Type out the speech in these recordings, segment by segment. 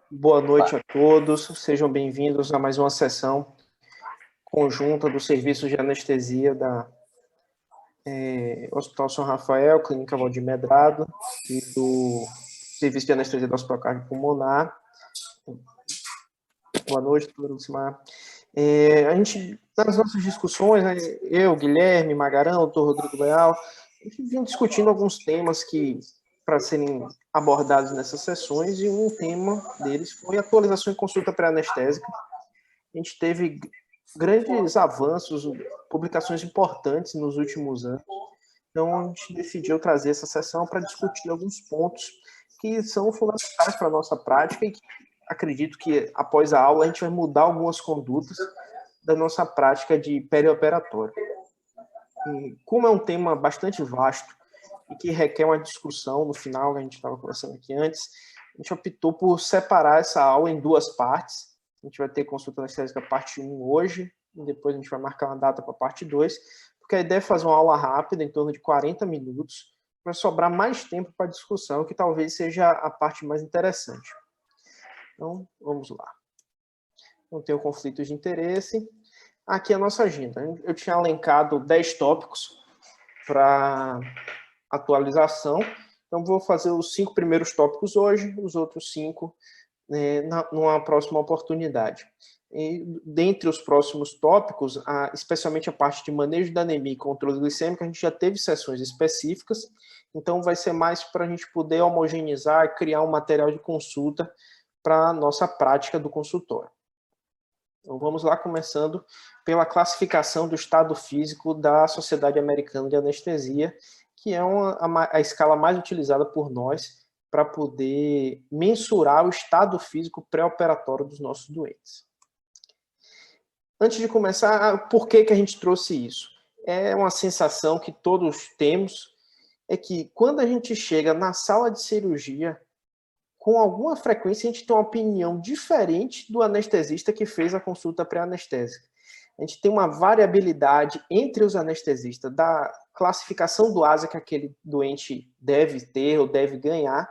Boa noite a todos, sejam bem-vindos a mais uma sessão conjunta do Serviço de Anestesia da Hospital São Rafael, Clínica Valdir Medrado, e do Serviço de Anestesia do Hospital Cardiopulmonar. Boa noite, doutor Lucimar. A gente, nas nossas discussões, né, eu, Guilherme, Magarão, doutor Rodrigo Leal, a gente vinha discutindo alguns temas para serem abordados nessas sessões, e um tema deles foi atualização em consulta pré-anestésica. A gente teve grandes avanços, publicações importantes nos últimos anos. Então, a gente decidiu trazer essa sessão para discutir alguns pontos que são fundamentais para a nossa prática e que acredito que, após a aula, a gente vai mudar algumas condutas da nossa prática de perioperatório. E como é um tema bastante vasto e que requer uma discussão no final, a gente estava conversando aqui antes, a gente optou por separar essa aula em duas partes. A gente vai ter consulta anestésica parte 1 hoje, e depois a gente vai marcar uma data para a parte 2, porque a ideia é fazer uma aula rápida, em torno de 40 minutos, para sobrar mais tempo para a discussão, que talvez seja a parte mais interessante. Então, vamos lá. Não tenho conflitos de interesse. Aqui é a nossa agenda. Eu tinha elencado 10 tópicos para atualização. Então, vou fazer os 5 primeiros tópicos hoje, os outros 5 numa próxima oportunidade. E, dentre os próximos tópicos, especialmente a parte de manejo da anemia e controle glicêmico, a gente já teve sessões específicas, então vai ser mais para a gente poder homogeneizar e criar um material de consulta para a nossa prática do consultório. Então, vamos lá, começando pela classificação do estado físico da Sociedade Americana de Anestesia, que é a escala mais utilizada por nós para poder mensurar o estado físico pré-operatório dos nossos doentes. Antes de começar, por que a gente trouxe isso? É uma sensação que todos temos, é que quando a gente chega na sala de cirurgia, com alguma frequência a gente tem uma opinião diferente do anestesista que fez a consulta pré-anestésica. A gente tem uma variabilidade entre os anestesistas da classificação do ASA que aquele doente deve ter ou deve ganhar,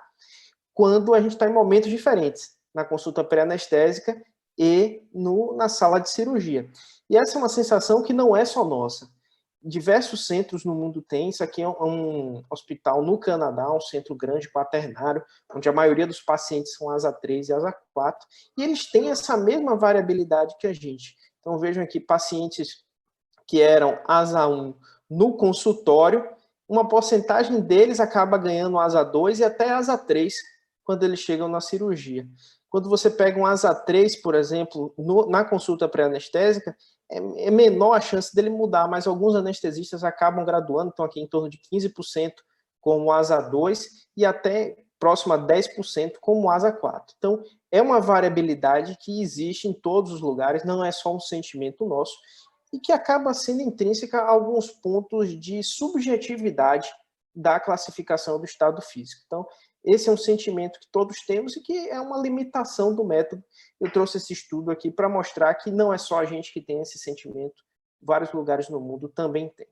quando a gente está em momentos diferentes, na consulta pré-anestésica e na sala de cirurgia. E essa é uma sensação que não é só nossa. Diversos centros no mundo têm. Isso aqui é um hospital no Canadá, um centro grande, quaternário, onde a maioria dos pacientes são ASA 3 e ASA 4, e eles têm essa mesma variabilidade que a gente. Então, vejam aqui, pacientes que eram ASA 1 no consultório, uma porcentagem deles acaba ganhando ASA 2 e até ASA 3 quando eles chegam na cirurgia. Quando você pega um ASA 3, por exemplo, na consulta pré-anestésica, é menor a chance dele mudar, mas alguns anestesistas acabam graduando, estão aqui em torno de 15% como ASA 2 e até próximo a 10% como ASA 4. Então, é uma variabilidade que existe em todos os lugares, não é só um sentimento nosso, e que acaba sendo intrínseca a alguns pontos de subjetividade da classificação do estado físico. Então, esse é um sentimento que todos temos e que é uma limitação do método. Eu trouxe esse estudo aqui para mostrar que não é só a gente que tem esse sentimento, vários lugares no mundo também tem.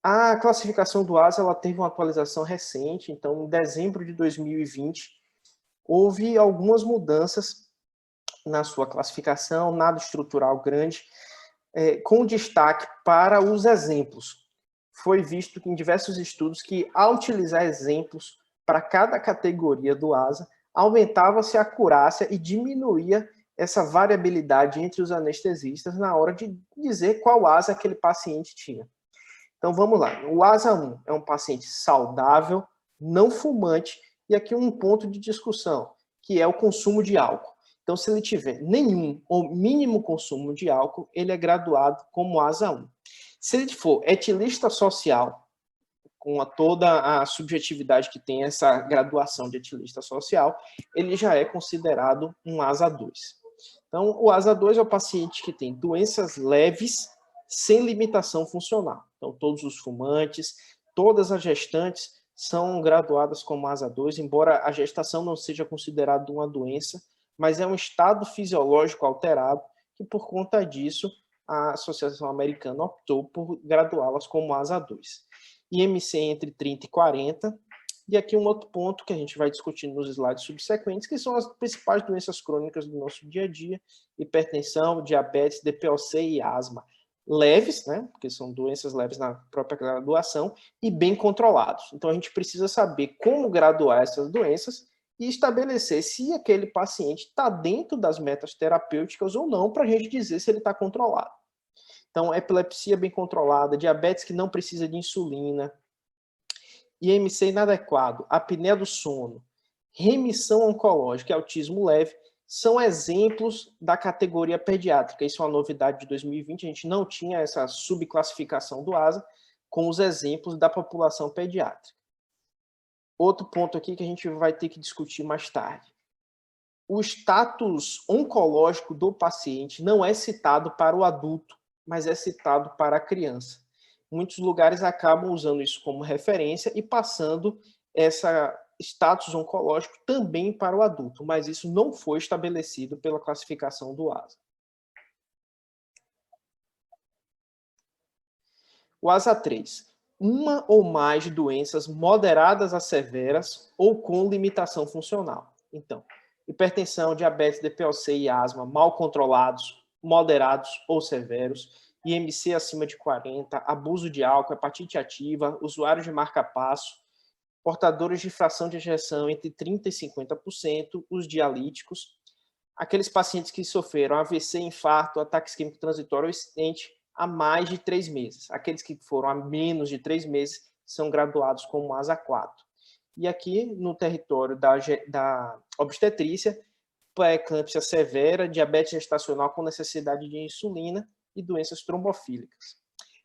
A classificação do ASA ela teve uma atualização recente, então em dezembro de 2020 houve algumas mudanças na sua classificação, nada estrutural grande, com destaque para os exemplos. Foi visto em diversos estudos que, ao utilizar exemplos para cada categoria do ASA, aumentava-se a acurácia e diminuía essa variabilidade entre os anestesistas na hora de dizer qual ASA aquele paciente tinha. Então vamos lá, o ASA 1 é um paciente saudável, não fumante, e aqui um ponto de discussão, que é o consumo de álcool. Então, se ele tiver nenhum ou mínimo consumo de álcool, ele é graduado como ASA 1. Se ele for etilista social, com toda a subjetividade que tem essa graduação de etilista social, ele já é considerado um ASA 2. Então, o ASA 2 é o paciente que tem doenças leves sem limitação funcional. Então, todos os fumantes, todas as gestantes são graduadas como ASA 2, embora a gestação não seja considerada uma doença, mas é um estado fisiológico alterado que, por conta disso, a Associação Americana optou por graduá-las como ASA 2. IMC entre 30 e 40, E aqui um outro ponto que a gente vai discutindo nos slides subsequentes, que são as principais doenças crônicas do nosso dia a dia: hipertensão, diabetes, DPOC e asma. Leves, né, porque são doenças leves na própria graduação, e bem controlados. Então a gente precisa saber como graduar essas doenças e estabelecer se aquele paciente está dentro das metas terapêuticas ou não, para a gente dizer se ele está controlado. Então, epilepsia bem controlada, diabetes que não precisa de insulina, IMC inadequado, apneia do sono, remissão oncológica e autismo leve são exemplos da categoria pediátrica. Isso é uma novidade de 2020, a gente não tinha essa subclassificação do ASA com os exemplos da população pediátrica. Outro ponto aqui que a gente vai ter que discutir mais tarde. O status oncológico do paciente não é citado para o adulto, mas é citado para a criança. Muitos lugares acabam usando isso como referência e passando esse status oncológico também para o adulto, mas isso não foi estabelecido pela classificação do ASA. O ASA 3. Uma ou mais doenças moderadas a severas ou com limitação funcional. Então, hipertensão, diabetes, DPOC e asma mal controlados, moderados ou severos, IMC acima de 40, abuso de álcool, hepatite ativa, usuários de marca-passo, portadores de fração de ejeção entre 30% e 50%, os dialíticos, aqueles pacientes que sofreram AVC, infarto, ataque isquêmico transitório ou incidente há mais de 3 meses. Aqueles que foram há menos de 3 meses são graduados como ASA 4. E aqui, no território da obstetrícia, pré-eclâmpsia severa, diabetes gestacional com necessidade de insulina e doenças trombofílicas.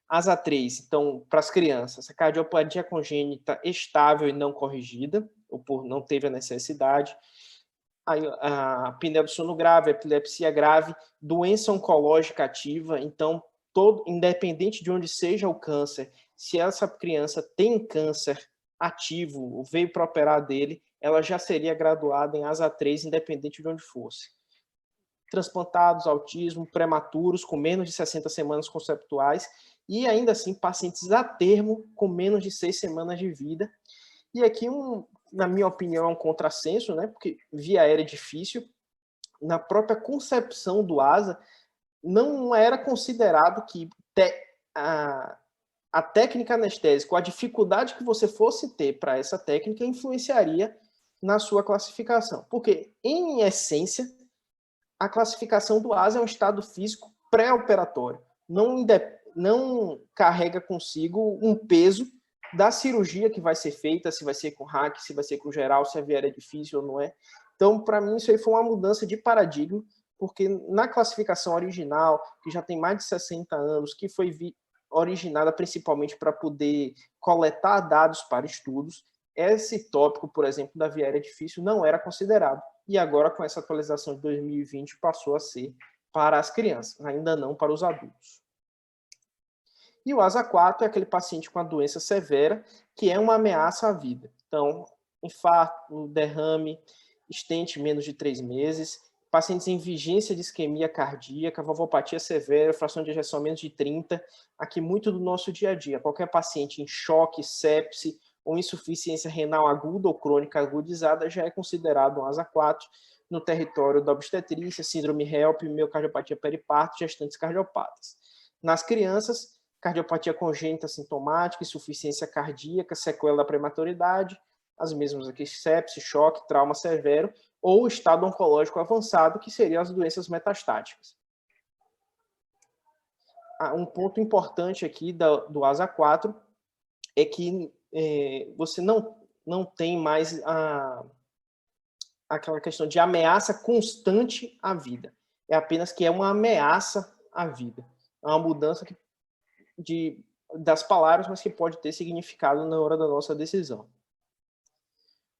ASA 3, então, para as crianças, a cardiopatia congênita estável e não corrigida, ou por não teve a necessidade, a apneia do sono grave, a epilepsia grave, doença oncológica ativa, então, independente de onde seja o câncer, se essa criança tem câncer ativo, veio para operar dele, ela já seria graduada em ASA 3, independente de onde fosse. Transplantados, autismo, prematuros, com menos de 60 semanas conceptuais, e ainda assim, pacientes a termo, com menos de 6 semanas de vida. E aqui, na minha opinião, é um contrassenso, né? Porque via aérea é difícil. Na própria concepção do ASA, não era considerado que a técnica anestésica, a dificuldade que você fosse ter para essa técnica, influenciaria na sua classificação. Porque, em essência, a classificação do ASA é um estado físico pré-operatório. Não carrega consigo um peso da cirurgia que vai ser feita, se vai ser com hack, se vai ser com geral, se a viária é difícil ou não é. Então, para mim, isso aí foi uma mudança de paradigma, porque na classificação original, que já tem mais de 60 anos, que foi originada principalmente para poder coletar dados para estudos, esse tópico, por exemplo, da viária difícil não era considerado. E agora, com essa atualização de 2020, passou a ser para as crianças, ainda não para os adultos. E o ASA 4 é aquele paciente com a doença severa, que é uma ameaça à vida. Então, infarto, derrame, estente menos de 3 meses, pacientes em vigência de isquemia cardíaca, valvopatia severa, fração de ejeção menos de 30, aqui muito do nosso dia a dia. Qualquer paciente em choque, sepse ou insuficiência renal aguda ou crônica agudizada já é considerado um ASA 4 no território da obstetrícia, síndrome HELP, miocardiopatia periparto, gestantes cardiopatas. Nas crianças, cardiopatia congênita sintomática, insuficiência cardíaca, sequela da prematuridade, as mesmas aqui, sepse, choque, trauma severo, ou estado oncológico avançado, que seriam as doenças metastáticas. Um ponto importante aqui do ASA 4 é que você não tem mais aquela questão de ameaça constante à vida. É apenas que é uma ameaça à vida. É uma mudança das palavras, mas que pode ter significado na hora da nossa decisão.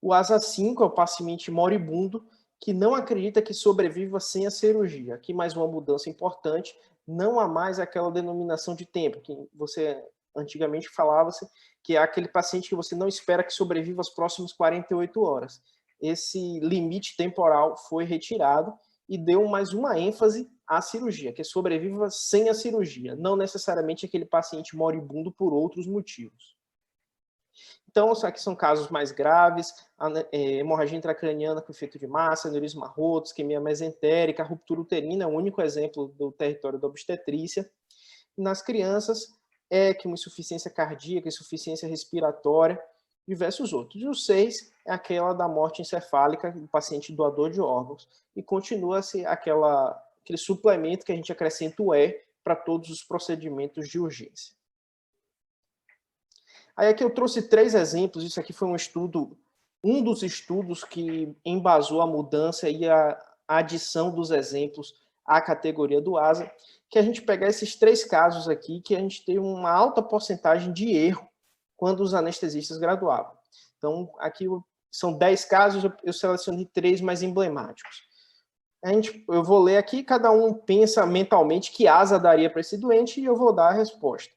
O ASA 5 é o paciente moribundo que não acredita que sobreviva sem a cirurgia. Aqui mais uma mudança importante, não há mais aquela denominação de tempo, que você antigamente falava-se que é aquele paciente que você não espera que sobreviva as próximas 48 horas. Esse limite temporal foi retirado e deu mais uma ênfase à cirurgia, que sobreviva sem a cirurgia, não necessariamente aquele paciente moribundo por outros motivos. Então, aqui são casos mais graves, hemorragia intracraniana com efeito de massa, aneurisma roto, isquemia mesentérica, ruptura uterina é o único exemplo do território da obstetrícia. Nas crianças, ECMO, insuficiência cardíaca, insuficiência respiratória, diversos outros. E o 6 é aquela da morte encefálica do paciente doador de órgãos. E continua-se aquele suplemento que a gente acrescenta o E para todos os procedimentos de urgência. Aí aqui eu trouxe 3 exemplos, isso aqui foi um dos estudos que embasou a mudança e a adição dos exemplos à categoria do ASA, que a gente pegar esses 3 casos aqui, que a gente tem uma alta porcentagem de erro quando os anestesistas graduavam. Então, aqui são 10 casos, eu selecionei 3 mais emblemáticos. Eu vou ler aqui, cada um pensa mentalmente que ASA daria para esse doente e eu vou dar a resposta.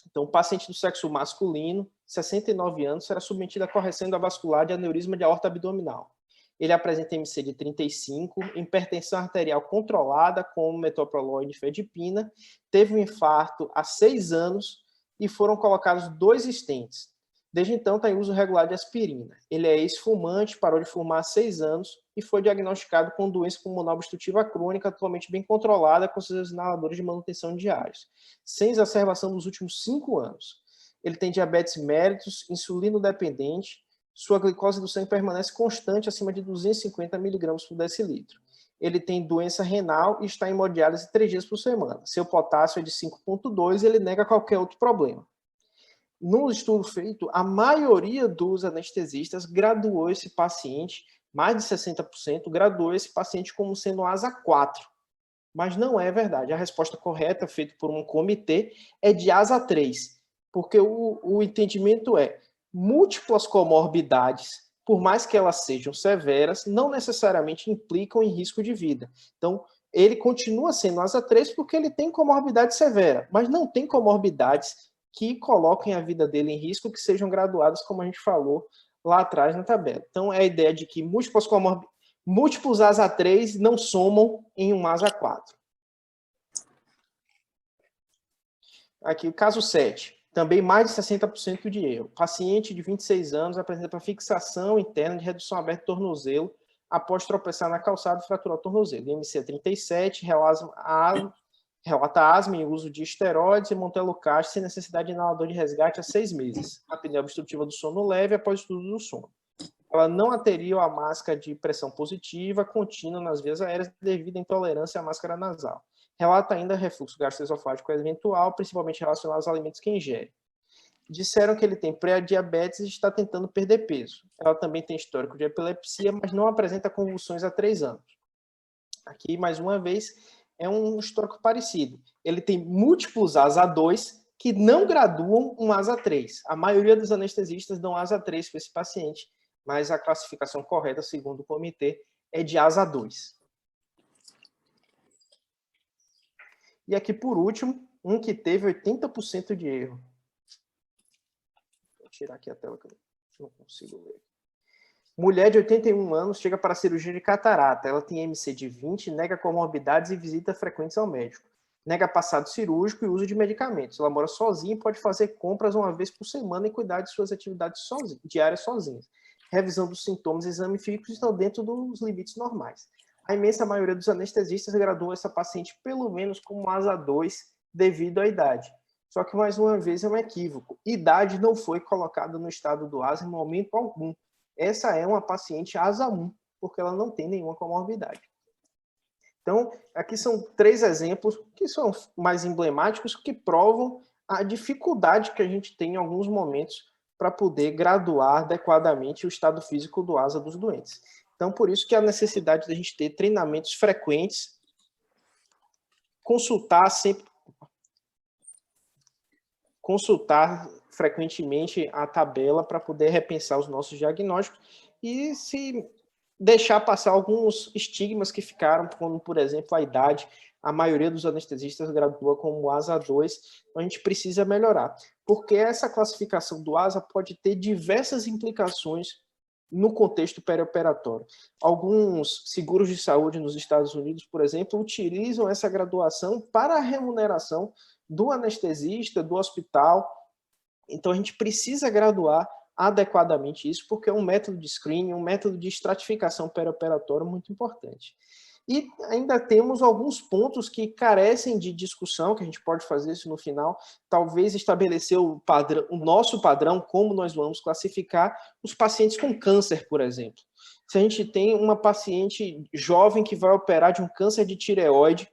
Então, paciente do sexo masculino, 69 anos, será submetido à correção endovascular de aneurisma de aorta abdominal. Ele apresenta MC de 35, hipertensão arterial controlada com metoprolol e nifedipina, teve um infarto há 6 anos e foram colocados 2 stents. Desde então, está em uso regular de aspirina. Ele é ex-fumante, parou de fumar há 6 anos e foi diagnosticado com doença pulmonar obstrutiva crônica, atualmente bem controlada com seus inaladores de manutenção diários, sem exacerbação nos últimos 5 anos. Ele tem diabetes mellitus, insulino dependente, sua glicose do sangue permanece constante acima de 250 mg por decilitro. Ele tem doença renal e está em hemodiálise 3 dias por semana. Seu potássio é de 5,2 e ele nega qualquer outro problema. No estudo feito, a maioria dos anestesistas graduou esse paciente, mais de 60%, graduou esse paciente como sendo ASA 4. Mas não é verdade. A resposta correta, feita por um comitê, é de ASA 3. Porque o entendimento é múltiplas comorbidades, por mais que elas sejam severas, não necessariamente implicam em risco de vida. Então, ele continua sendo ASA 3 porque ele tem comorbidade severa, mas não tem comorbidades que coloquem a vida dele em risco, que sejam graduadas, como a gente falou lá atrás na tabela. Então, é a ideia de que múltiplos ASA 3 não somam em um ASA 4. Aqui, o caso 7. Também mais de 60% de erro. Paciente de 26 anos apresenta fixação interna de redução aberta do tornozelo após tropeçar na calçada e fraturar o tornozelo. IMC 37, relata asma em uso de esteroides e montelukast sem necessidade de inalador de resgate há 6 meses. Apneia obstrutiva do sono leve após estudo do sono. Ela não aderiu à máscara de pressão positiva contínua nas vias aéreas devido à intolerância à máscara nasal. Relata ainda refluxo gastroesofágico eventual, principalmente relacionado aos alimentos que ingere. Disseram que ele tem pré-diabetes e está tentando perder peso. Ela também tem histórico de epilepsia, mas não apresenta convulsões há 3 anos. Aqui, mais uma vez, é um histórico parecido. Ele tem múltiplos ASA 2 que não graduam um ASA 3. A maioria dos anestesistas dão ASA 3 para esse paciente, mas a classificação correta, segundo o comitê, é de ASA 2. E aqui, por último, um que teve 80% de erro. Vou tirar aqui a tela que eu não consigo ler. Mulher de 81 anos chega para a cirurgia de catarata. Ela tem MC de 20, nega comorbidades e visitas frequentes ao médico. Nega passado cirúrgico e uso de medicamentos. Ela mora sozinha e pode fazer compras uma vez por semana e cuidar de suas atividades diárias sozinha. Revisão dos sintomas e exame físico estão dentro dos limites normais. A imensa maioria dos anestesistas graduou essa paciente pelo menos como ASA 2 devido à idade. Só que, mais uma vez, é um equívoco. Idade não foi colocada no estado do ASA em momento algum. Essa é uma paciente ASA 1, porque ela não tem nenhuma comorbidade. Então, aqui são 3 exemplos que são mais emblemáticos, que provam a dificuldade que a gente tem em alguns momentos para poder graduar adequadamente o estado físico do ASA dos doentes. Então, por isso que a necessidade da gente ter treinamentos frequentes, consultar frequentemente a tabela para poder repensar os nossos diagnósticos e se deixar passar alguns estigmas que ficaram, como, por exemplo, a idade. A maioria dos anestesistas gradua como ASA 2, então a gente precisa melhorar, porque essa classificação do ASA pode ter diversas implicações no contexto perioperatório. Alguns seguros de saúde nos Estados Unidos, por exemplo, utilizam essa graduação para a remuneração do anestesista, do hospital, Então, a gente precisa graduar adequadamente isso, porque é um método de screening, um método de estratificação perioperatória muito importante. E ainda temos alguns pontos que carecem de discussão, que a gente pode fazer isso no final, talvez estabelecer o nosso padrão, como nós vamos classificar os pacientes com câncer, por exemplo. Se a gente tem uma paciente jovem que vai operar de um câncer de tireoide,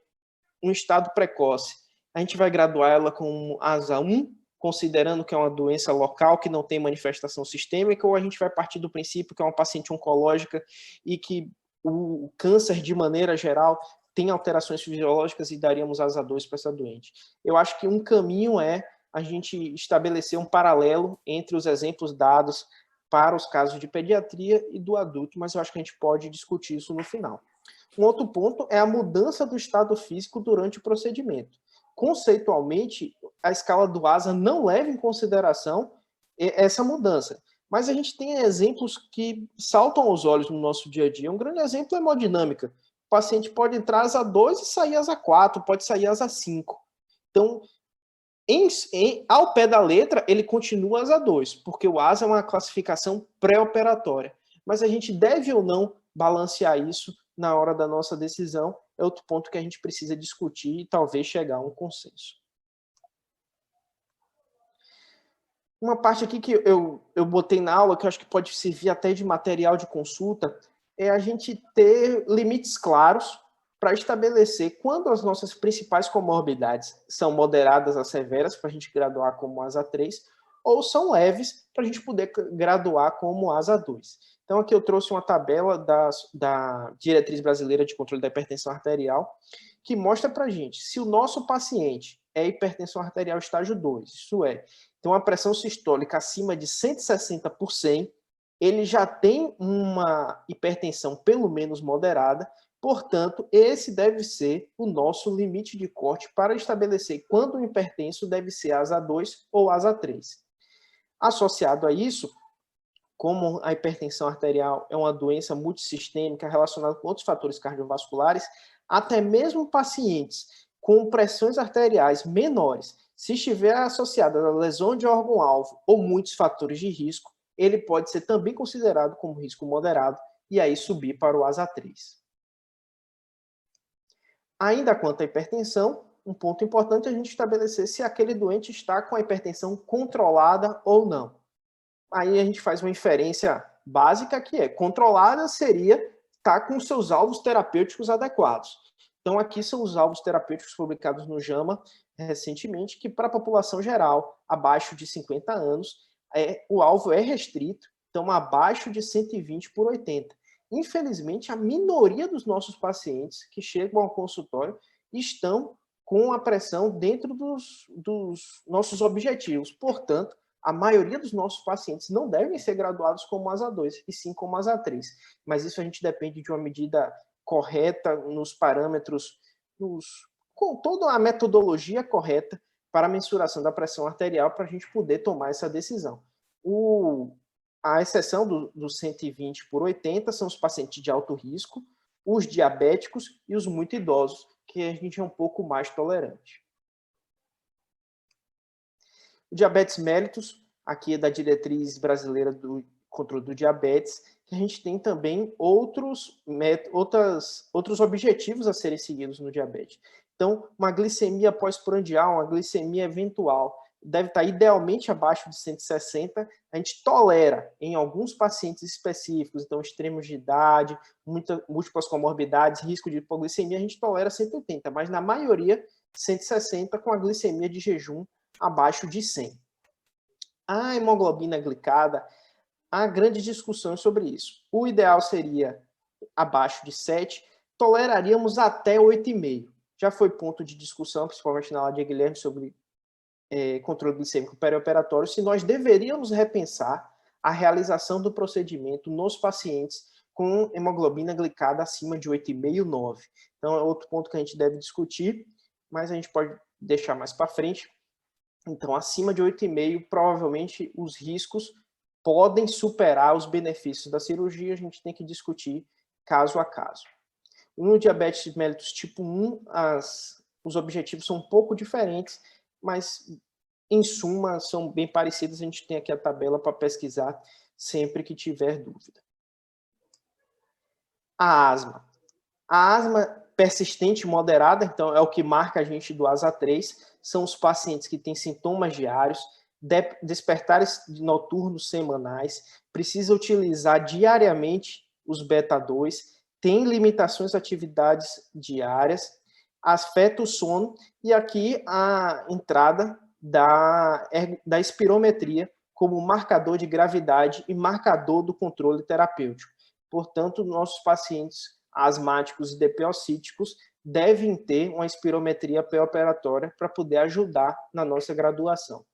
um estado precoce, a gente vai graduar ela com ASA 1, considerando que é uma doença local que não tem manifestação sistêmica, ou a gente vai partir do princípio que é uma paciente oncológica e que o câncer, de maneira geral, tem alterações fisiológicas e daríamos ASA 2 para essa doente. Eu acho que um caminho é a gente estabelecer um paralelo entre os exemplos dados para os casos de pediatria e do adulto, mas eu acho que a gente pode discutir isso no final. Um outro ponto é a mudança do estado físico durante o procedimento. Conceitualmente, a escala do ASA não leva em consideração essa mudança. Mas a gente tem exemplos que saltam aos olhos no nosso dia a dia. Um grande exemplo é a hemodinâmica. O paciente pode entrar ASA 2 e sair ASA 4, pode sair ASA 5. Então, ao pé da letra, ele continua ASA 2, porque o ASA é uma classificação pré-operatória. Mas a gente deve ou não balancear isso na hora da nossa decisão, é outro ponto que a gente precisa discutir e talvez chegar a um consenso. Uma parte aqui que eu botei na aula, que eu acho que pode servir até de material de consulta, é a gente ter limites claros para estabelecer quando as nossas principais comorbidades são moderadas a severas, para a gente graduar como ASA 3, ou são leves, para a gente poder graduar como ASA 2. Então, aqui eu trouxe uma tabela da Diretriz Brasileira de Controle da Hipertensão Arterial, que mostra para a gente se o nosso paciente é hipertensão arterial estágio 2, isso é, tem uma pressão sistólica acima de 160 por 100, ele já tem uma hipertensão pelo menos moderada, portanto, esse deve ser o nosso limite de corte para estabelecer quando o hipertenso deve ser ASA 2 ou ASA 3. Associado a isso, como a hipertensão arterial é uma doença multissistêmica relacionada com outros fatores cardiovasculares, até mesmo pacientes com pressões arteriais menores, se estiver associada a lesão de órgão-alvo ou muitos fatores de risco, ele pode ser também considerado como risco moderado e aí subir para o ASA 3. Ainda quanto à hipertensão, um ponto importante é a gente estabelecer se aquele doente está com a hipertensão controlada ou não. Aí a gente faz uma inferência básica que é controlada seria estar com seus alvos terapêuticos adequados. Então aqui são os alvos terapêuticos publicados no JAMA recentemente, que para a população geral, abaixo de 50 anos, o alvo é restrito, então abaixo de 120 por 80. Infelizmente, a minoria dos nossos pacientes que chegam ao consultório estão com a pressão dentro dos nossos objetivos. Portanto, a maioria dos nossos pacientes não devem ser graduados como ASA 2, e sim como ASA 3. Mas isso a gente depende de uma medida correta, nos parâmetros, com toda a metodologia correta para a mensuração da pressão arterial, para a gente poder tomar essa decisão. A exceção do 120 por 80 são os pacientes de alto risco, os diabéticos e os muito idosos, que a gente é um pouco mais tolerante. O diabetes mellitus, aqui é da Diretriz Brasileira do Controle do Diabetes, que a gente tem também outros objetivos a serem seguidos no diabetes. Então, uma glicemia pós-prandial, uma glicemia eventual, deve estar idealmente abaixo de 160. A gente tolera em alguns pacientes específicos, então extremos de idade, múltiplas comorbidades, risco de hipoglicemia, a gente tolera 180, mas na maioria 160 com a glicemia de jejum abaixo de 100. A hemoglobina glicada, há grandes discussões sobre isso. O ideal seria abaixo de 7, toleraríamos até 8,5. Já foi ponto de discussão, principalmente na aula de Guilherme, sobre controle glicêmico perioperatório, se nós deveríamos repensar a realização do procedimento nos pacientes com hemoglobina glicada acima de 8,5, 9. Então, é outro ponto que a gente deve discutir, mas a gente pode deixar mais para frente. Então, acima de 8,5, provavelmente os riscos podem superar os benefícios da cirurgia, a gente tem que discutir caso a caso. No diabetes mellitus tipo 1, os objetivos são um pouco diferentes, mas em suma, são bem parecidas. A gente tem aqui a tabela para pesquisar sempre que tiver dúvida. A asma. A asma persistente moderada, então é o que marca a gente do ASA 3, são os pacientes que têm sintomas diários, despertares noturnos semanais, precisa utilizar diariamente os beta-2, tem limitações de atividades diárias, afeta o sono, e aqui a entrada da espirometria como marcador de gravidade e marcador do controle terapêutico. Portanto, nossos pacientes asmáticos e DPOcíticos devem ter uma espirometria pré-operatória para poder ajudar na nossa graduação.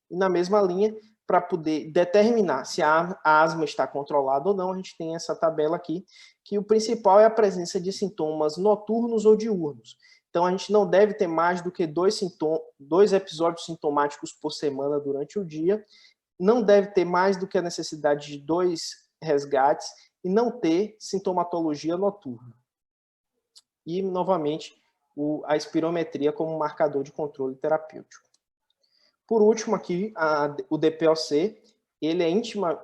E na mesma linha, para poder determinar se a asma está controlada ou não, a gente tem essa tabela aqui, que o principal é a presença de sintomas noturnos ou diurnos. Então, a gente não deve ter mais do que dois episódios sintomáticos por semana durante o dia, não deve ter mais do que a necessidade de 2 resgates e não ter sintomatologia noturna. E, novamente, a espirometria como marcador de controle terapêutico. Por último, aqui, o DPOC, ele é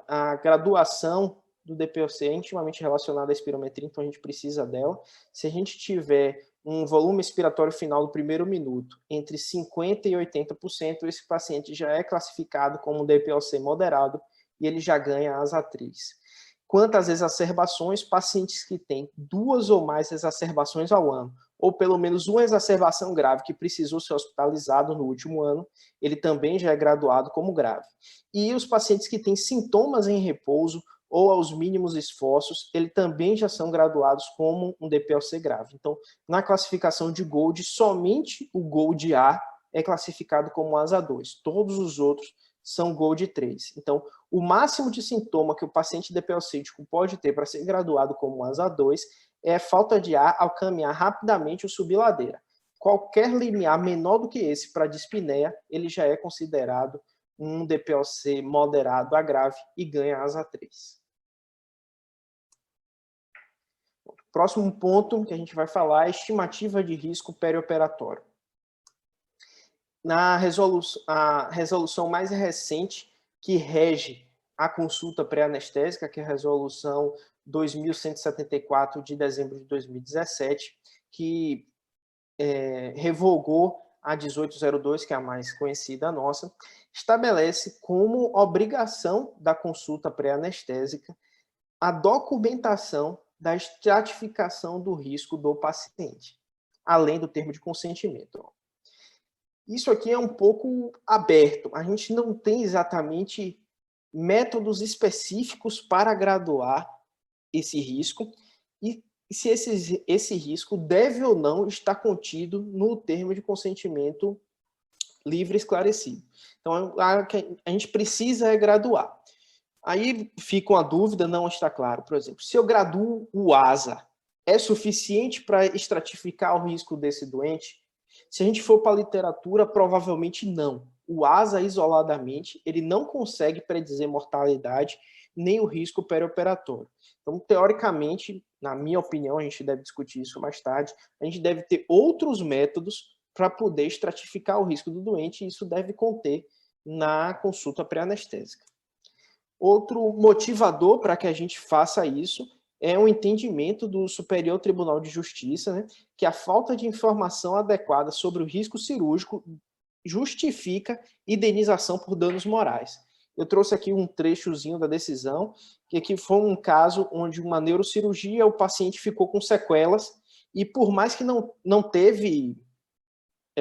a graduação do DPOC é intimamente relacionada à espirometria, então a gente precisa dela. Se a gente tiver um volume expiratório final do primeiro minuto entre 50% e 80%, esse paciente já é classificado como um DPOC moderado e ele já ganha ASA 3. Quanto às exacerbações, pacientes que têm 2 ou mais exacerbações ao ano, ou pelo menos uma exacerbação grave que precisou ser hospitalizado no último ano, ele também já é graduado como grave. E os pacientes que têm sintomas em repouso ou aos mínimos esforços, ele também já são graduados como um DPOC grave. Então, na classificação de GOLD, somente o GOLD A é classificado como ASA 2. Todos os outros são GOLD 3. Então, o máximo de sintoma que o paciente DPOcítico pode ter para ser graduado como ASA 2 é falta de ar ao caminhar rapidamente ou subir ladeira. Qualquer limiar menor do que esse para dispneia, ele já é considerado um DPOC moderado a grave e ganha ASA 3. Próximo ponto que a gente vai falar é estimativa de risco perioperatório. A resolução mais recente que rege a consulta pré-anestésica, que é a resolução 2174 de dezembro de 2017, que revogou a 1802, que é a mais conhecida nossa, estabelece como obrigação da consulta pré-anestésica a documentação da estratificação do risco do paciente, além do termo de consentimento. Isso aqui é um pouco aberto, a gente não tem exatamente métodos específicos para graduar esse risco e se esse risco deve ou não estar contido no termo de consentimento livre e esclarecido. Então, a gente precisa graduar. Aí fica uma dúvida, não está claro. Por exemplo, se eu graduo o ASA, é suficiente para estratificar o risco desse doente? Se a gente for para a literatura, provavelmente não. O ASA, isoladamente, ele não consegue predizer mortalidade nem o risco perioperatório. Então, teoricamente, na minha opinião, a gente deve discutir isso mais tarde, a gente deve ter outros métodos para poder estratificar o risco do doente, e isso deve conter na consulta pré-anestésica. Outro motivador para que a gente faça isso é um entendimento do Superior Tribunal de Justiça, né, que a falta de informação adequada sobre o risco cirúrgico justifica indenização por danos morais. Eu trouxe aqui um trechozinho da decisão, que aqui foi um caso onde uma neurocirurgia, o paciente ficou com sequelas, e por mais que não teve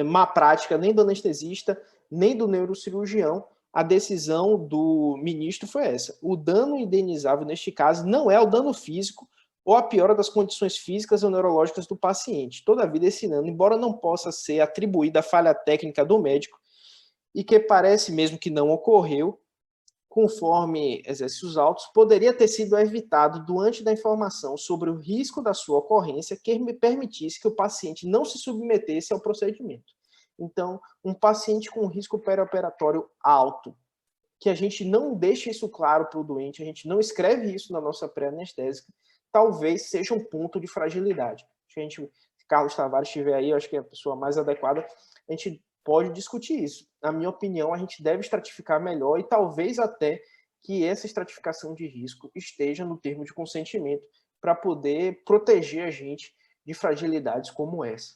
má prática nem do anestesista, nem do neurocirurgião, a decisão do ministro foi essa. O dano indenizável, neste caso, não é o dano físico ou a piora das condições físicas ou neurológicas do paciente. Todavia, esse dano, embora não possa ser atribuído à falha técnica do médico, e que parece mesmo que não ocorreu, conforme exercícios autos, poderia ter sido evitado durante da informação sobre o risco da sua ocorrência que me permitisse que o paciente não se submetesse ao procedimento. Então, um paciente com risco perioperatório alto, que a gente não deixa isso claro para o doente, a gente não escreve isso na nossa pré-anestésica, talvez seja um ponto de fragilidade. Se Carlos Tavares estiver aí, eu acho que é a pessoa mais adequada, a gente pode discutir isso. Na minha opinião, a gente deve estratificar melhor e talvez até que essa estratificação de risco esteja no termo de consentimento para poder proteger a gente de fragilidades como essa.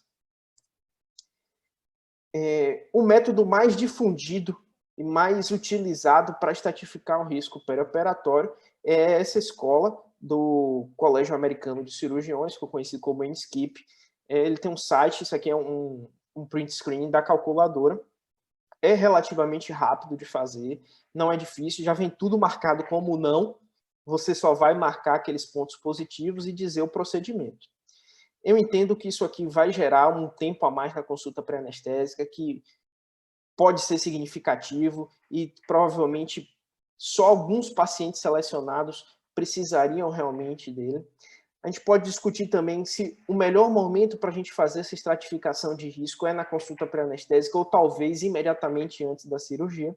O método mais difundido e mais utilizado para estratificar o risco perioperatório é essa escola do Colégio Americano de Cirurgiões, que eu conheci como NSKIP. Ele tem um site, isso aqui é um print screen da calculadora. É relativamente rápido de fazer, não é difícil, já vem tudo marcado como não, você só vai marcar aqueles pontos positivos e dizer o procedimento. Eu entendo que isso aqui vai gerar um tempo a mais na consulta pré-anestésica, que pode ser significativo e provavelmente só alguns pacientes selecionados precisariam realmente dele. A gente pode discutir também se o melhor momento para a gente fazer essa estratificação de risco é na consulta pré-anestésica ou talvez imediatamente antes da cirurgia.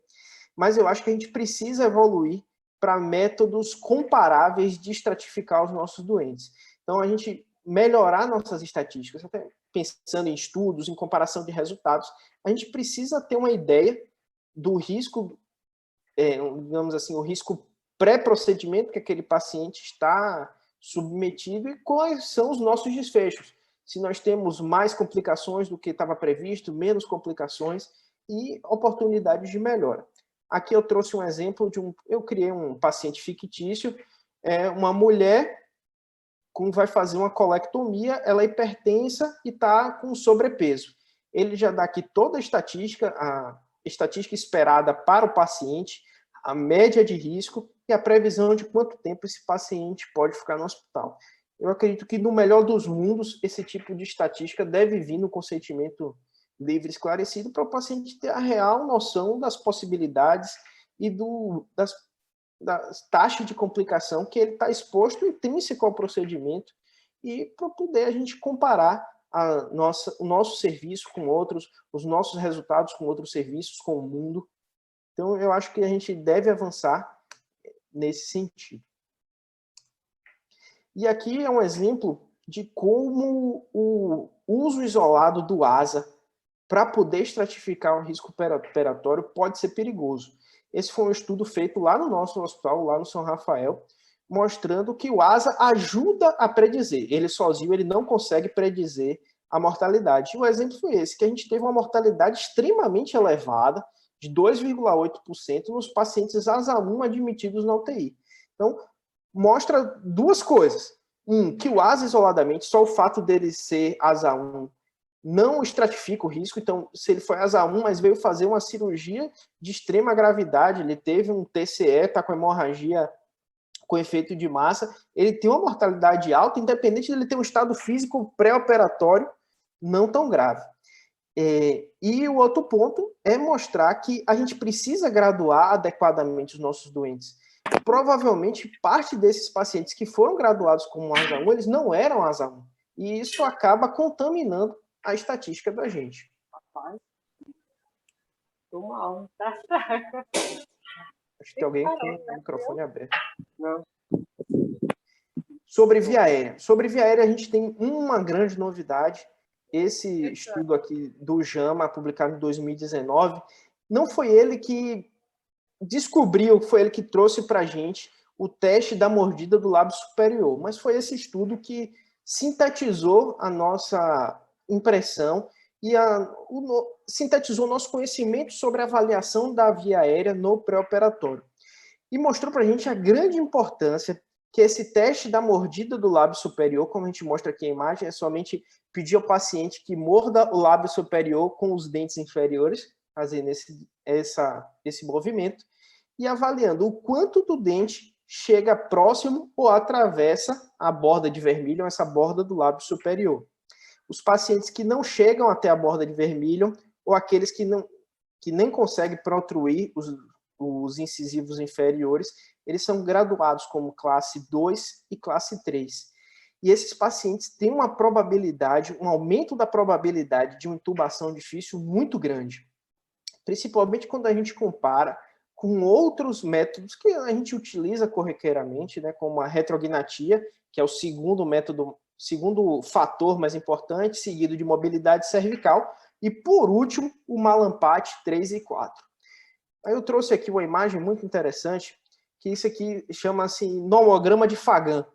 Mas eu acho que a gente precisa evoluir para métodos comparáveis de estratificar os nossos doentes. Então, a gente melhorar nossas estatísticas, até pensando em estudos, em comparação de resultados, a gente precisa ter uma ideia do risco, digamos assim, o risco pré-procedimento que aquele paciente está submetido e quais são os nossos desfechos. Se nós temos mais complicações do que estava previsto, menos complicações e oportunidades de melhora. Aqui eu trouxe um exemplo eu criei um paciente fictício, uma mulher vai fazer uma colectomia, ela é hipertensa e está com sobrepeso. Ele já dá aqui toda a estatística esperada para o paciente, a média de risco e a previsão de quanto tempo esse paciente pode ficar no hospital. Eu acredito que, no melhor dos mundos, esse tipo de estatística deve vir no consentimento livre e esclarecido para o paciente ter a real noção das possibilidades e das taxas de complicação que ele está exposto intrínseco ao procedimento e para poder a gente comparar o nosso serviço com outros, os nossos resultados com outros serviços, com o mundo. Então, eu acho que a gente deve avançar nesse sentido. E aqui é um exemplo de como o uso isolado do ASA para poder estratificar o risco operatório pode ser perigoso. Esse foi um estudo feito lá no nosso hospital, lá no São Rafael, mostrando que o ASA ajuda a predizer. Ele sozinho ele não consegue predizer a mortalidade. E o exemplo foi esse, que a gente teve uma mortalidade extremamente elevada, de 2,8% nos pacientes ASA1 admitidos na UTI. Então, mostra duas coisas. Que o ASA isoladamente, só o fato dele ser ASA1 não estratifica o risco. Então, se ele foi ASA1, mas veio fazer uma cirurgia de extrema gravidade, ele teve um TCE, está com hemorragia com efeito de massa, ele tem uma mortalidade alta, independente de ele ter um estado físico pré-operatório não tão grave. E o outro ponto é mostrar que a gente precisa graduar adequadamente os nossos doentes. Provavelmente, parte desses pacientes que foram graduados como ASA1, eles não eram ASA1. E isso acaba contaminando a estatística da gente. Rapaz, tô mal, tá certo. Acho que tem alguém com o microfone aberto. Não. Sobre via aérea. Sobre via aérea, a gente tem uma grande novidade. Esse estudo aqui do JAMA, publicado em 2019, não foi ele que descobriu, foi ele que trouxe para a gente o teste da mordida do lábio superior, mas foi esse estudo que sintetizou a nossa impressão e sintetizou o nosso conhecimento sobre a avaliação da via aérea no pré-operatório. E mostrou para a gente a grande importância que esse teste da mordida do lábio superior, como a gente mostra aqui a imagem, é somente pedir ao paciente que morda o lábio superior com os dentes inferiores, fazendo esse movimento, e avaliando o quanto do dente chega próximo ou atravessa a borda de vermelho, essa borda do lábio superior. Os pacientes que não chegam até a borda de vermelho, ou aqueles que nem conseguem protruir os incisivos inferiores, eles são graduados como classe 2 e classe 3. E esses pacientes têm uma probabilidade, um aumento da probabilidade de uma intubação difícil muito grande. Principalmente quando a gente compara com outros métodos que a gente utiliza corriqueiramente, né, como a retrognatia, que é o segundo método segundo fator mais importante, seguido de mobilidade cervical, e por último, o Malampate 3 e 4. Aí eu trouxe aqui uma imagem muito interessante, que isso aqui chama-se nomograma de Fagan.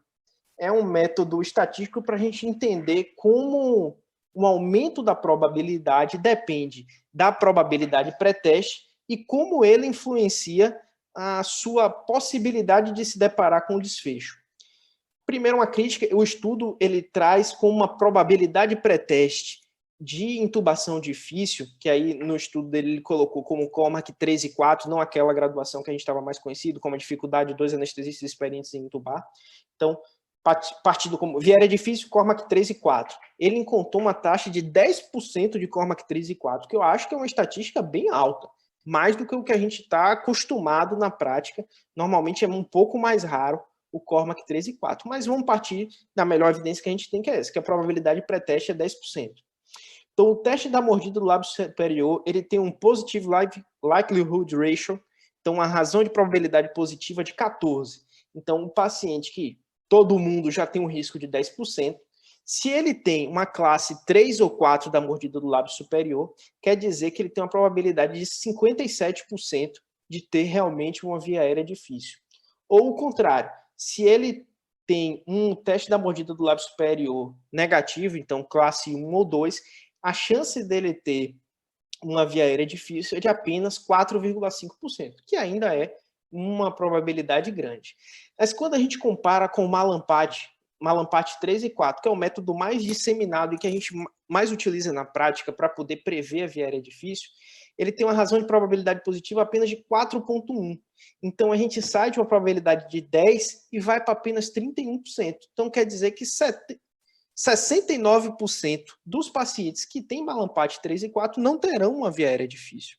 É um método estatístico para a gente entender como o aumento da probabilidade depende da probabilidade pré-teste e como ele influencia a sua possibilidade de se deparar com o desfecho. Primeiro, uma crítica, o estudo ele traz como uma probabilidade pré-teste de intubação difícil, que aí no estudo dele ele colocou como Cormack 3 e 4, não aquela graduação que a gente estava mais conhecido, como a dificuldade de 2 anestesistas experientes em intubar. Então, partindo como Vieira difícil, Cormack 3 e 4. Ele encontrou uma taxa de 10% de Cormack 3 e 4, que eu acho que é uma estatística bem alta, mais do que o que a gente está acostumado na prática. Normalmente é um pouco mais raro o Cormack 3 e 4, mas vamos partir da melhor evidência que a gente tem, que é essa, que a probabilidade pré-teste é 10%. Então, o teste da mordida do lábio superior, ele tem um positive likelihood ratio, então uma razão de probabilidade positiva de 14. Então, um paciente que todo mundo já tem um risco de 10%, se ele tem uma classe 3 ou 4 da mordida do lábio superior, quer dizer que ele tem uma probabilidade de 57% de ter realmente uma via aérea difícil. Ou o contrário, se ele tem um teste da mordida do lábio superior negativo, então classe 1 ou 2, a chance dele ter uma via aérea difícil é de apenas 4,5%, que ainda é uma probabilidade grande. Mas quando a gente compara com o Malampate 3 e 4, que é o método mais disseminado e que a gente mais utiliza na prática para poder prever a via aérea difícil, ele tem uma razão de probabilidade positiva apenas de 4,1. Então, a gente sai de uma probabilidade de 10 e vai para apenas 31%. Então, quer dizer que 69% dos pacientes que têm Malampate 3 e 4 não terão uma via aérea difícil.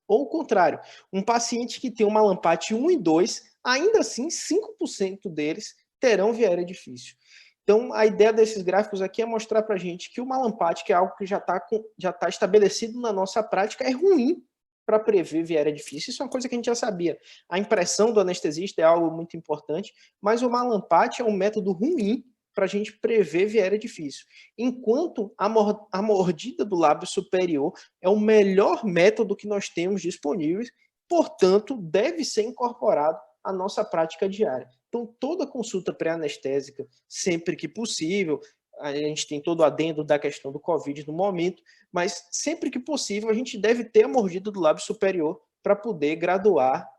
Ou o contrário, um paciente que tem uma Malampate 1 e 2, ainda assim 5% deles terão via aérea difícil. Então, a ideia desses gráficos aqui é mostrar para a gente que o Malampate, que é algo que já tá estabelecido na nossa prática, é ruim para prever via aérea difícil. Isso é uma coisa que a gente já sabia. A impressão do anestesista é algo muito importante, mas o Malampate é um método ruim para a gente prever via aérea difícil. Enquanto a mordida do lábio superior é o melhor método que nós temos disponível, portanto, deve ser incorporado à nossa prática diária. Então, toda consulta pré-anestésica, sempre que possível, a gente tem todo o adendo da questão do Covid no momento, mas sempre que possível a gente deve ter a mordida do lábio superior para poder graduar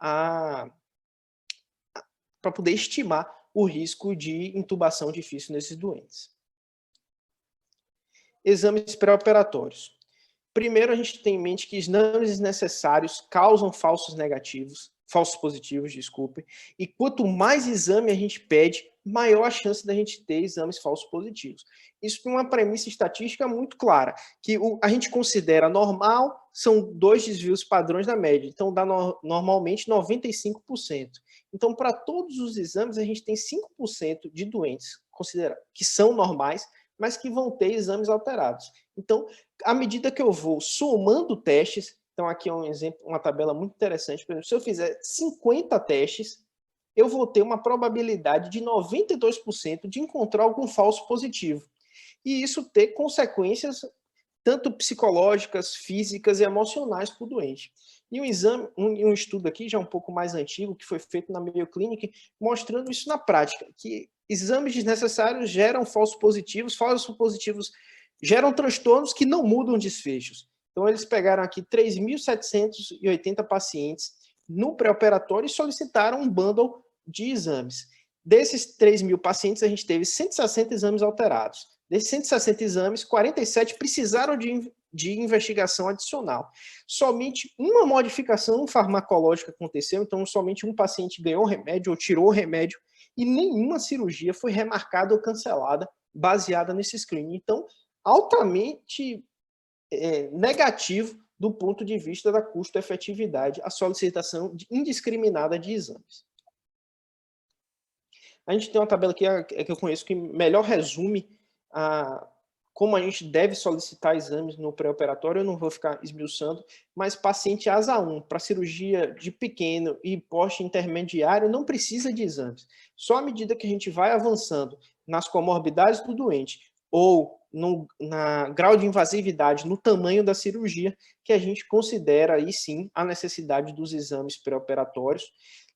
para poder estimar o risco de intubação difícil nesses doentes. Exames pré-operatórios. Primeiro, a gente tem em mente que exames desnecessários causam falsos positivos, e quanto mais exame a gente pede, maior a chance da gente ter exames falsos positivos. Isso tem uma premissa estatística muito clara, que a gente considera normal, são 2 desvios padrões da média, então dá normalmente 95%. Então, para todos os exames, a gente tem 5% de doentes que são normais, mas que vão ter exames alterados. Então, à medida que eu vou somando testes, então aqui é um exemplo, uma tabela muito interessante, por exemplo, se eu fizer 50 testes, eu vou ter uma probabilidade de 92% de encontrar algum falso positivo. E isso ter consequências tanto psicológicas, físicas e emocionais para o doente. E um estudo aqui, já um pouco mais antigo, que foi feito na Mayo Clinic, mostrando isso na prática, que exames desnecessários geram falsos positivos geram transtornos que não mudam desfechos. Então, eles pegaram aqui 3.780 pacientes no pré-operatório e solicitaram um bundle de exames. Desses 3.000 pacientes, a gente teve 160 exames alterados. Desses 160 exames, 47 precisaram de investigação adicional. Somente uma modificação farmacológica aconteceu, então somente um paciente ganhou remédio ou tirou o remédio, e nenhuma cirurgia foi remarcada ou cancelada baseada nesse screening. Então, altamente negativo do ponto de vista da custo-efetividade a solicitação indiscriminada de exames. A gente tem uma tabela aqui que eu conheço que melhor resume como a gente deve solicitar exames no pré-operatório. Eu não vou ficar esmiuçando, mas paciente ASA 1 para cirurgia de pequeno e poste intermediário não precisa de exames. Só à medida que a gente vai avançando nas comorbidades do doente ou na grau de invasividade, no tamanho da cirurgia, que a gente considera aí sim a necessidade dos exames pré-operatórios.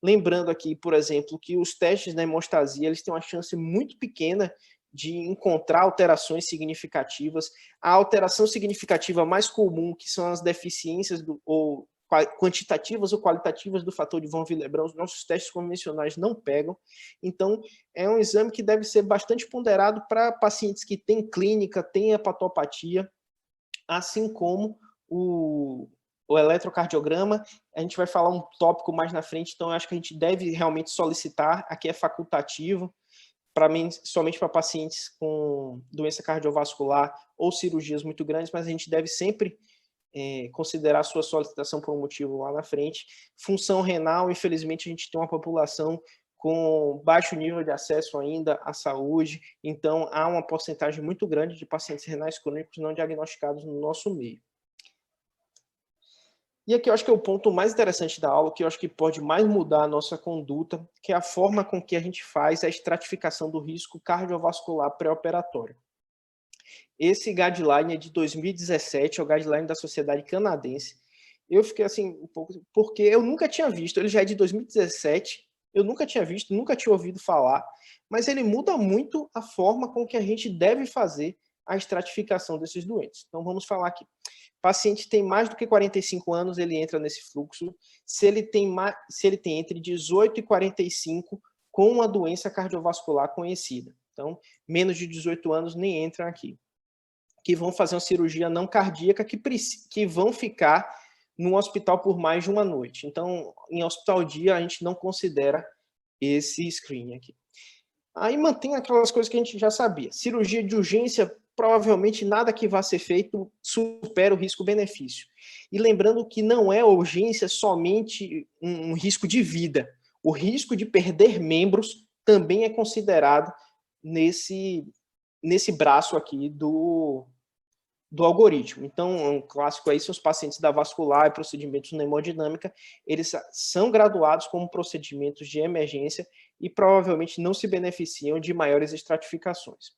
Lembrando aqui, por exemplo, que os testes da hemostasia eles têm uma chance muito pequena de encontrar alterações significativas. A alteração significativa mais comum, que são as deficiências ou quantitativas ou qualitativas do fator de von Willebrand, os nossos testes convencionais não pegam. Então, é um exame que deve ser bastante ponderado para pacientes que têm clínica, têm hepatopatia, assim como o eletrocardiograma. A gente vai falar um tópico mais na frente, então eu acho que a gente deve realmente solicitar, aqui é facultativo, para mim, somente para pacientes com doença cardiovascular ou cirurgias muito grandes, mas a gente deve sempre considerar a sua solicitação por um motivo lá na frente. Função renal, infelizmente, a gente tem uma população com baixo nível de acesso ainda à saúde, então há uma porcentagem muito grande de pacientes renais crônicos não diagnosticados no nosso meio. E aqui eu acho que é o ponto mais interessante da aula, que eu acho que pode mais mudar a nossa conduta, que é a forma com que a gente faz a estratificação do risco cardiovascular pré-operatório. Esse guideline é de 2017, é o guideline da Sociedade Canadense. Eu fiquei assim um pouco, porque eu nunca tinha visto, ele já é de 2017, eu nunca tinha visto, nunca tinha ouvido falar, mas ele muda muito a forma com que a gente deve fazer a estratificação desses doentes. Então vamos falar aqui. O paciente tem mais do que 45 anos, ele entra nesse fluxo. Se ele tem entre 18 e 45 com uma doença cardiovascular conhecida. Então, menos de 18 anos nem entram aqui. Que vão fazer uma cirurgia não cardíaca, que vão ficar no hospital por mais de uma noite. Então, em hospital dia, a gente não considera esse screening aqui. Aí mantém aquelas coisas que a gente já sabia. Cirurgia de urgência, provavelmente nada que vá ser feito supera o risco-benefício. E lembrando que não é urgência somente um risco de vida. O risco de perder membros também é considerado nesse braço aqui do algoritmo. Então, um clássico aí são os pacientes da vascular e procedimentos na hemodinâmica, eles são graduados como procedimentos de emergência e provavelmente não se beneficiam de maiores estratificações.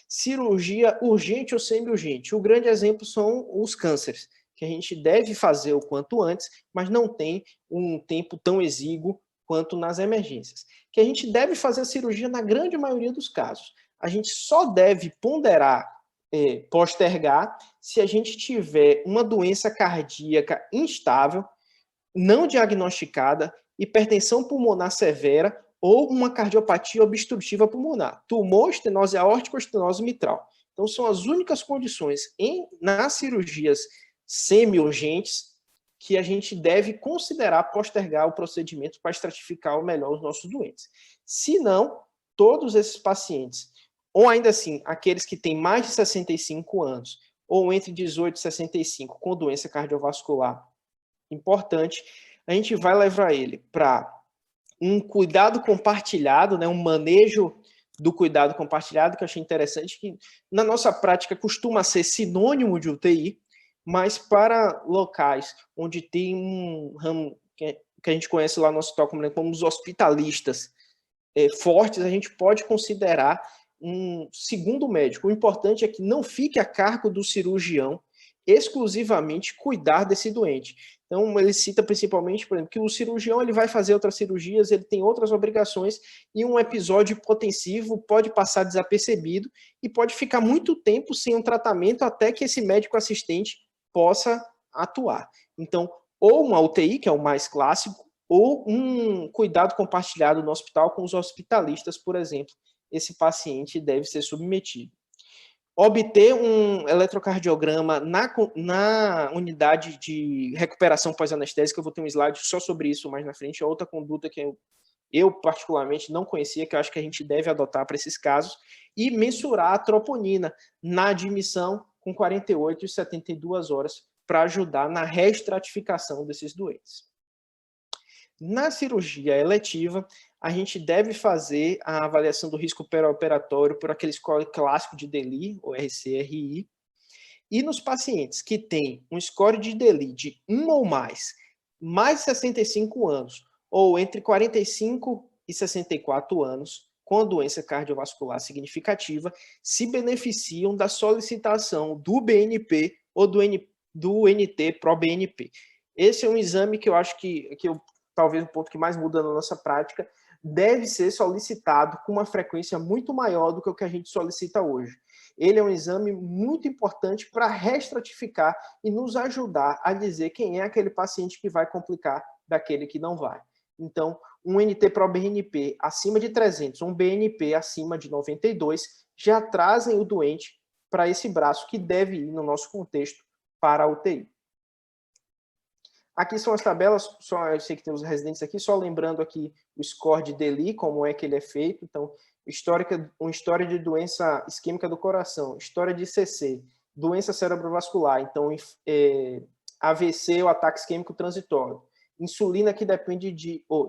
Cirurgia urgente ou semi-urgente. O grande exemplo são os cânceres, que a gente deve fazer o quanto antes, mas não tem um tempo tão exíguo quanto nas emergências. Que a gente deve fazer a cirurgia na grande maioria dos casos. A gente só deve ponderar, postergar, se a gente tiver uma doença cardíaca instável, não diagnosticada, hipertensão pulmonar severa ou uma cardiopatia obstrutiva pulmonar, tumor, estenose aórtica ou estenose mitral. Então, são as únicas condições nas cirurgias semi-urgentes que a gente deve considerar postergar o procedimento para estratificar melhor os nossos doentes. Se não, todos esses pacientes, ou ainda assim, aqueles que têm mais de 65 anos, ou entre 18 e 65, com doença cardiovascular importante, a gente vai levar ele para um cuidado compartilhado, né, um manejo do cuidado compartilhado, que eu achei interessante, que na nossa prática costuma ser sinônimo de UTI, mas para locais onde tem um ramo que a gente conhece lá no hospital como os hospitalistas fortes, a gente pode considerar um segundo médico. O importante é que não fique a cargo do cirurgião exclusivamente cuidar desse doente. Então, ele cita principalmente, por exemplo, que o cirurgião ele vai fazer outras cirurgias, ele tem outras obrigações, e um episódio hipotensivo pode passar desapercebido e pode ficar muito tempo sem um tratamento até que esse médico assistente possa atuar. Então, ou uma UTI, que é o mais clássico, ou um cuidado compartilhado no hospital com os hospitalistas, por exemplo. Esse paciente deve ser submetido. Obter um eletrocardiograma na unidade de recuperação pós-anestésica, eu vou ter um slide só sobre isso mais na frente, é outra conduta que eu particularmente não conhecia, que eu acho que a gente deve adotar para esses casos, e mensurar a troponina na admissão com 48 e 72 horas para ajudar na reestratificação desses doentes. Na cirurgia eletiva, a gente deve fazer a avaliação do risco pré-operatório por aquele score clássico de DELI, ou RCRI, e nos pacientes que têm um score de DELI de 1 ou mais de 65 anos, ou entre 45 e 64 anos, com a doença cardiovascular significativa se beneficiam da solicitação do BNP ou do NT-proBNP. Esse é um exame que eu acho que talvez o ponto que mais muda na nossa prática, deve ser solicitado com uma frequência muito maior do que o que a gente solicita hoje. Ele é um exame muito importante para restratificar e nos ajudar a dizer quem é aquele paciente que vai complicar daquele que não vai. Então, um NT-proBNP acima de 300, um BNP acima de 92, já trazem o doente para esse braço que deve ir, no nosso contexto, para a UTI. Aqui são as tabelas, eu sei que tem os residentes aqui, só lembrando aqui o score de DELI, como é que ele é feito. Então, uma história de doença isquêmica do coração, história de ICC, doença cerebrovascular, então AVC ou ataque isquêmico transitório, insulina que depende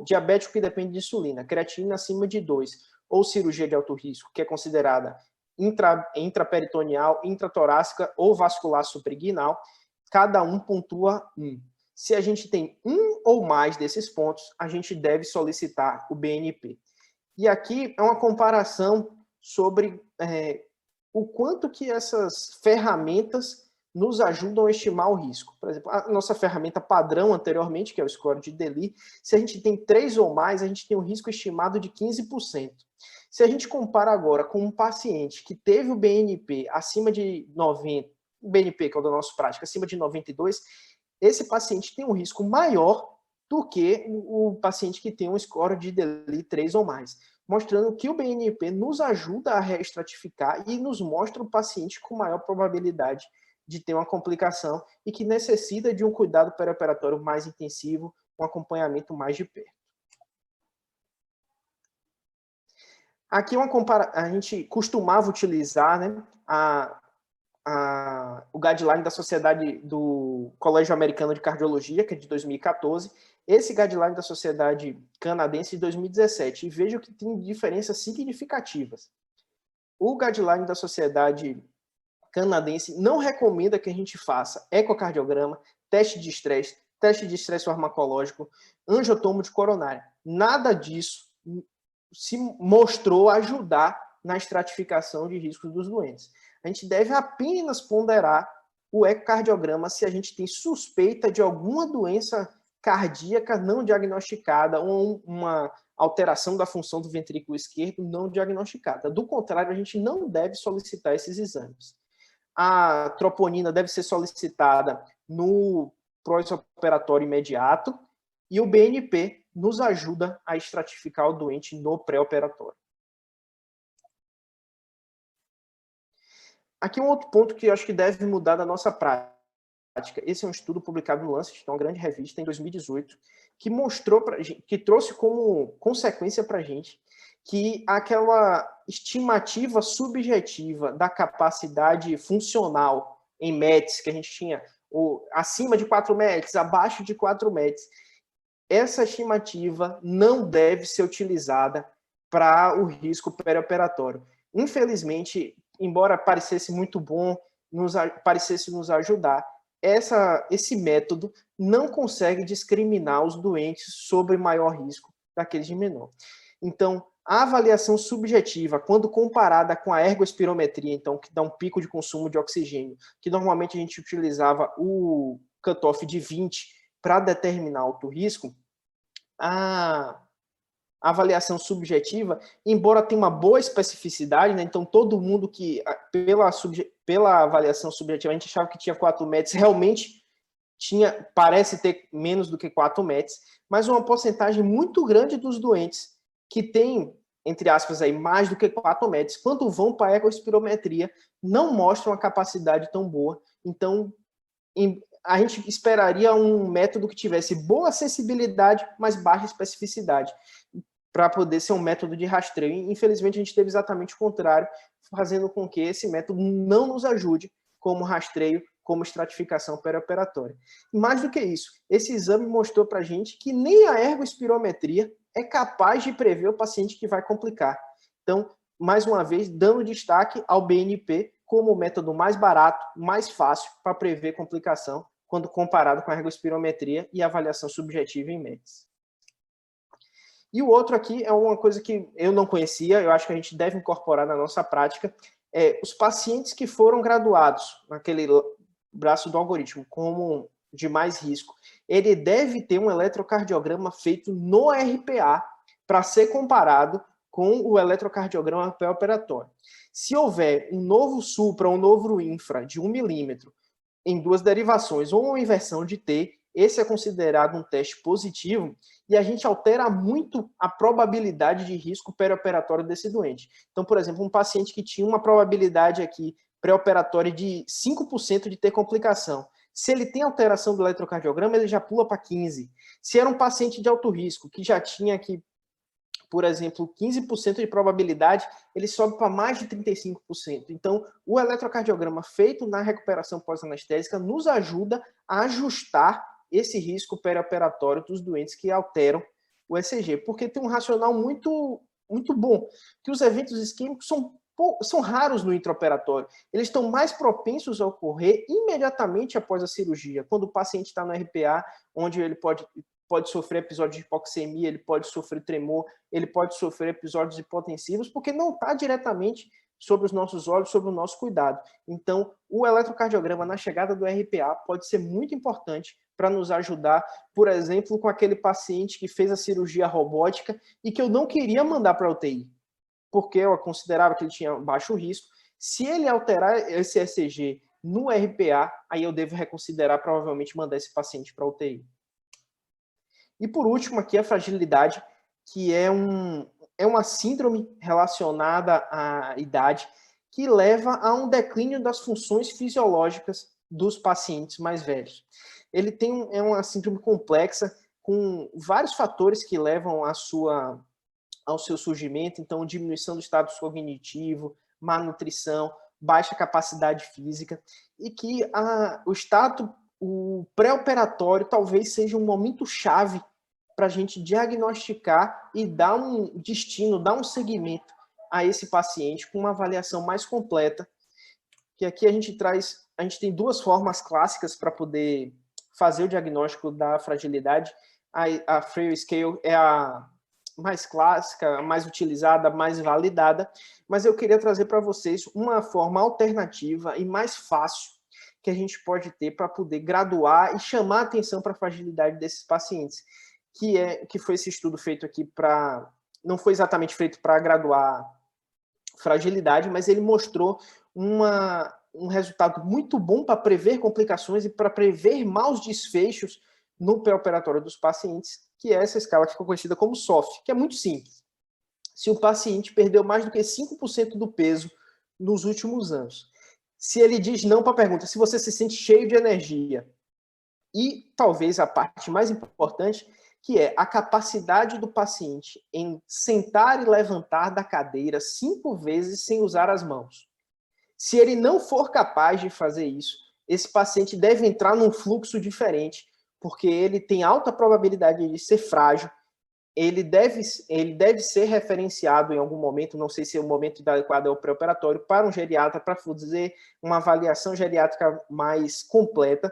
diabético que depende de insulina, creatinina acima de 2, ou cirurgia de alto risco, que é considerada intraperitoneal, intratorácica ou vascular suprainguinal, cada um pontua 1. Se a gente tem um ou mais desses pontos, a gente deve solicitar o BNP. E aqui é uma comparação sobre o quanto que essas ferramentas nos ajudam a estimar o risco. Por exemplo, a nossa ferramenta padrão anteriormente, que é o score de DELI, se a gente tem 3 ou mais, a gente tem um risco estimado de 15%. Se a gente compara agora com um paciente que teve o BNP acima de 90, o BNP, que é o da nossa prática, acima de 92, esse paciente tem um risco maior do que o paciente que tem um score de DELI 3 ou mais, mostrando que o BNP nos ajuda a reestratificar e nos mostra o paciente com maior probabilidade de ter uma complicação e que necessita de um cuidado perioperatório mais intensivo, um acompanhamento mais de perto. Aqui a gente costumava utilizar, né, o guideline da Sociedade do Colégio Americano de Cardiologia, que é de 2014, esse guideline da Sociedade Canadense de 2017, e vejo que tem diferenças significativas. O guideline da Sociedade Canadense não recomenda que a gente faça ecocardiograma, teste de estresse farmacológico, angiotomo de coronária. Nada disso se mostrou ajudar na estratificação de riscos dos doentes. A gente deve apenas ponderar o ecocardiograma se a gente tem suspeita de alguma doença cardíaca não diagnosticada ou uma alteração da função do ventrículo esquerdo não diagnosticada. Do contrário, a gente não deve solicitar esses exames. A troponina deve ser solicitada no pós-operatório imediato e o BNP nos ajuda a estratificar o doente no pré-operatório. Aqui um outro ponto que eu acho que deve mudar da nossa prática. Esse é um estudo publicado no Lancet, uma grande revista, em 2018, que mostrou pra gente, que trouxe como consequência para a gente que aquela estimativa subjetiva da capacidade funcional em METs, que a gente tinha acima de 4 METs, abaixo de 4 METs, essa estimativa não deve ser utilizada para o risco perioperatório. Infelizmente, embora parecesse muito bom, parecesse nos ajudar, esse método não consegue discriminar os doentes sobre maior risco daqueles de menor. Então, a avaliação subjetiva, quando comparada com a ergospirometria, então, que dá um pico de consumo de oxigênio, que normalmente a gente utilizava o cutoff de 20 para determinar alto risco, a avaliação subjetiva, embora tenha uma boa especificidade, né, então todo mundo que, pela avaliação subjetiva, a gente achava que tinha 4 METs, realmente parece ter menos do que 4 METs, mas uma porcentagem muito grande dos doentes que tem, entre aspas, aí, mais do que 4 METs, quando vão para a ecospirometria, não mostram uma capacidade tão boa. Então, a gente esperaria um método que tivesse boa sensibilidade, mas baixa especificidade, para poder ser um método de rastreio. Infelizmente, a gente teve exatamente o contrário, fazendo com que esse método não nos ajude como rastreio, como estratificação perioperatória. E mais do que isso, esse exame mostrou para a gente que nem a ergospirometria é capaz de prever o paciente que vai complicar. Então, mais uma vez, dando destaque ao BNP como o método mais barato, mais fácil para prever complicação, quando comparado com a ergospirometria e avaliação subjetiva em METs. E o outro aqui é uma coisa que eu não conhecia, eu acho que a gente deve incorporar na nossa prática, os pacientes que foram graduados naquele braço do algoritmo como de mais risco, ele deve ter um eletrocardiograma feito no RPA para ser comparado com o eletrocardiograma pré-operatório. Se houver um novo supra, um novo infra de 1 milímetro em duas derivações ou uma inversão de T, esse é considerado um teste positivo e a gente altera muito a probabilidade de risco perioperatório desse doente. Então, por exemplo, um paciente que tinha uma probabilidade aqui pré-operatória de 5% de ter complicação. Se ele tem alteração do eletrocardiograma, ele já pula para 15%. Se era um paciente de alto risco, que já tinha aqui, por exemplo, 15% de probabilidade, ele sobe para mais de 35%. Então, o eletrocardiograma feito na recuperação pós-anestésica nos ajuda a ajustar esse risco perioperatório dos doentes que alteram o ECG, porque tem um racional muito, muito bom, que os eventos isquêmicos são raros no intraoperatório. Eles estão mais propensos a ocorrer imediatamente após a cirurgia, quando o paciente está no RPA, onde ele pode sofrer episódios de hipoxemia, ele pode sofrer tremor, ele pode sofrer episódios hipotensivos, porque não está diretamente sobre os nossos olhos, sobre o nosso cuidado. Então, o eletrocardiograma na chegada do RPA pode ser muito importante para nos ajudar, por exemplo, com aquele paciente que fez a cirurgia robótica e que eu não queria mandar para a UTI, porque eu considerava que ele tinha baixo risco. Se ele alterar esse ECG no RPA, aí eu devo reconsiderar, provavelmente, mandar esse paciente para a UTI. E por último, aqui a fragilidade, que é uma síndrome relacionada à idade que leva a um declínio das funções fisiológicas dos pacientes mais velhos. Ele é uma síndrome complexa, com vários fatores que levam ao seu surgimento, então diminuição do status cognitivo, má nutrição, baixa capacidade física, e que o pré-operatório talvez seja um momento chave para a gente diagnosticar e dar um destino, dar um segmento a esse paciente com uma avaliação mais completa, que aqui a gente tem duas formas clássicas para poder fazer o diagnóstico da fragilidade. A Frail Scale é a mais clássica, a mais utilizada, a mais validada, mas eu queria trazer para vocês uma forma alternativa e mais fácil que a gente pode ter para poder graduar e chamar a atenção para a fragilidade desses pacientes, que foi esse estudo feito aqui não foi exatamente feito para graduar fragilidade, mas ele mostrou um resultado muito bom para prever complicações e para prever maus desfechos no pré-operatório dos pacientes, que é essa escala que ficou conhecida como SOF, que é muito simples. Se o paciente perdeu mais do que 5% do peso nos últimos anos, se ele diz não para a pergunta, se você se sente cheio de energia, e talvez a parte mais importante, que é a capacidade do paciente em sentar e levantar da cadeira 5 vezes sem usar as mãos. Se ele não for capaz de fazer isso, esse paciente deve entrar num fluxo diferente, porque ele tem alta probabilidade de ser frágil, ele deve ser referenciado em algum momento, não sei se o momento adequado é o pré-operatório, para um geriatra, para fazer uma avaliação geriátrica mais completa.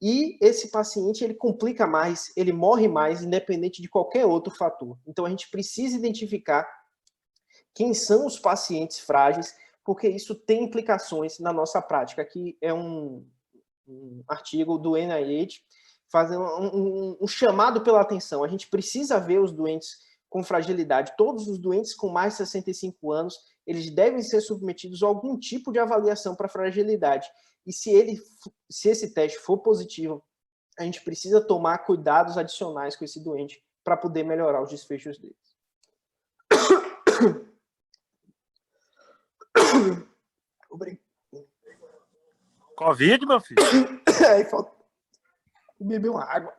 E esse paciente, ele complica mais, ele morre mais, independente de qualquer outro fator. Então, a gente precisa identificar quem são os pacientes frágeis, porque isso tem implicações na nossa prática. Aqui é um artigo do NIH, fazendo um chamado pela atenção. A gente precisa ver os doentes com fragilidade. Todos os doentes com mais de 65 anos, eles devem ser submetidos a algum tipo de avaliação para fragilidade. E se esse teste for positivo, a gente precisa tomar cuidados adicionais com esse doente para poder melhorar os desfechos dele. Covid, meu filho? Aí falta beber uma água.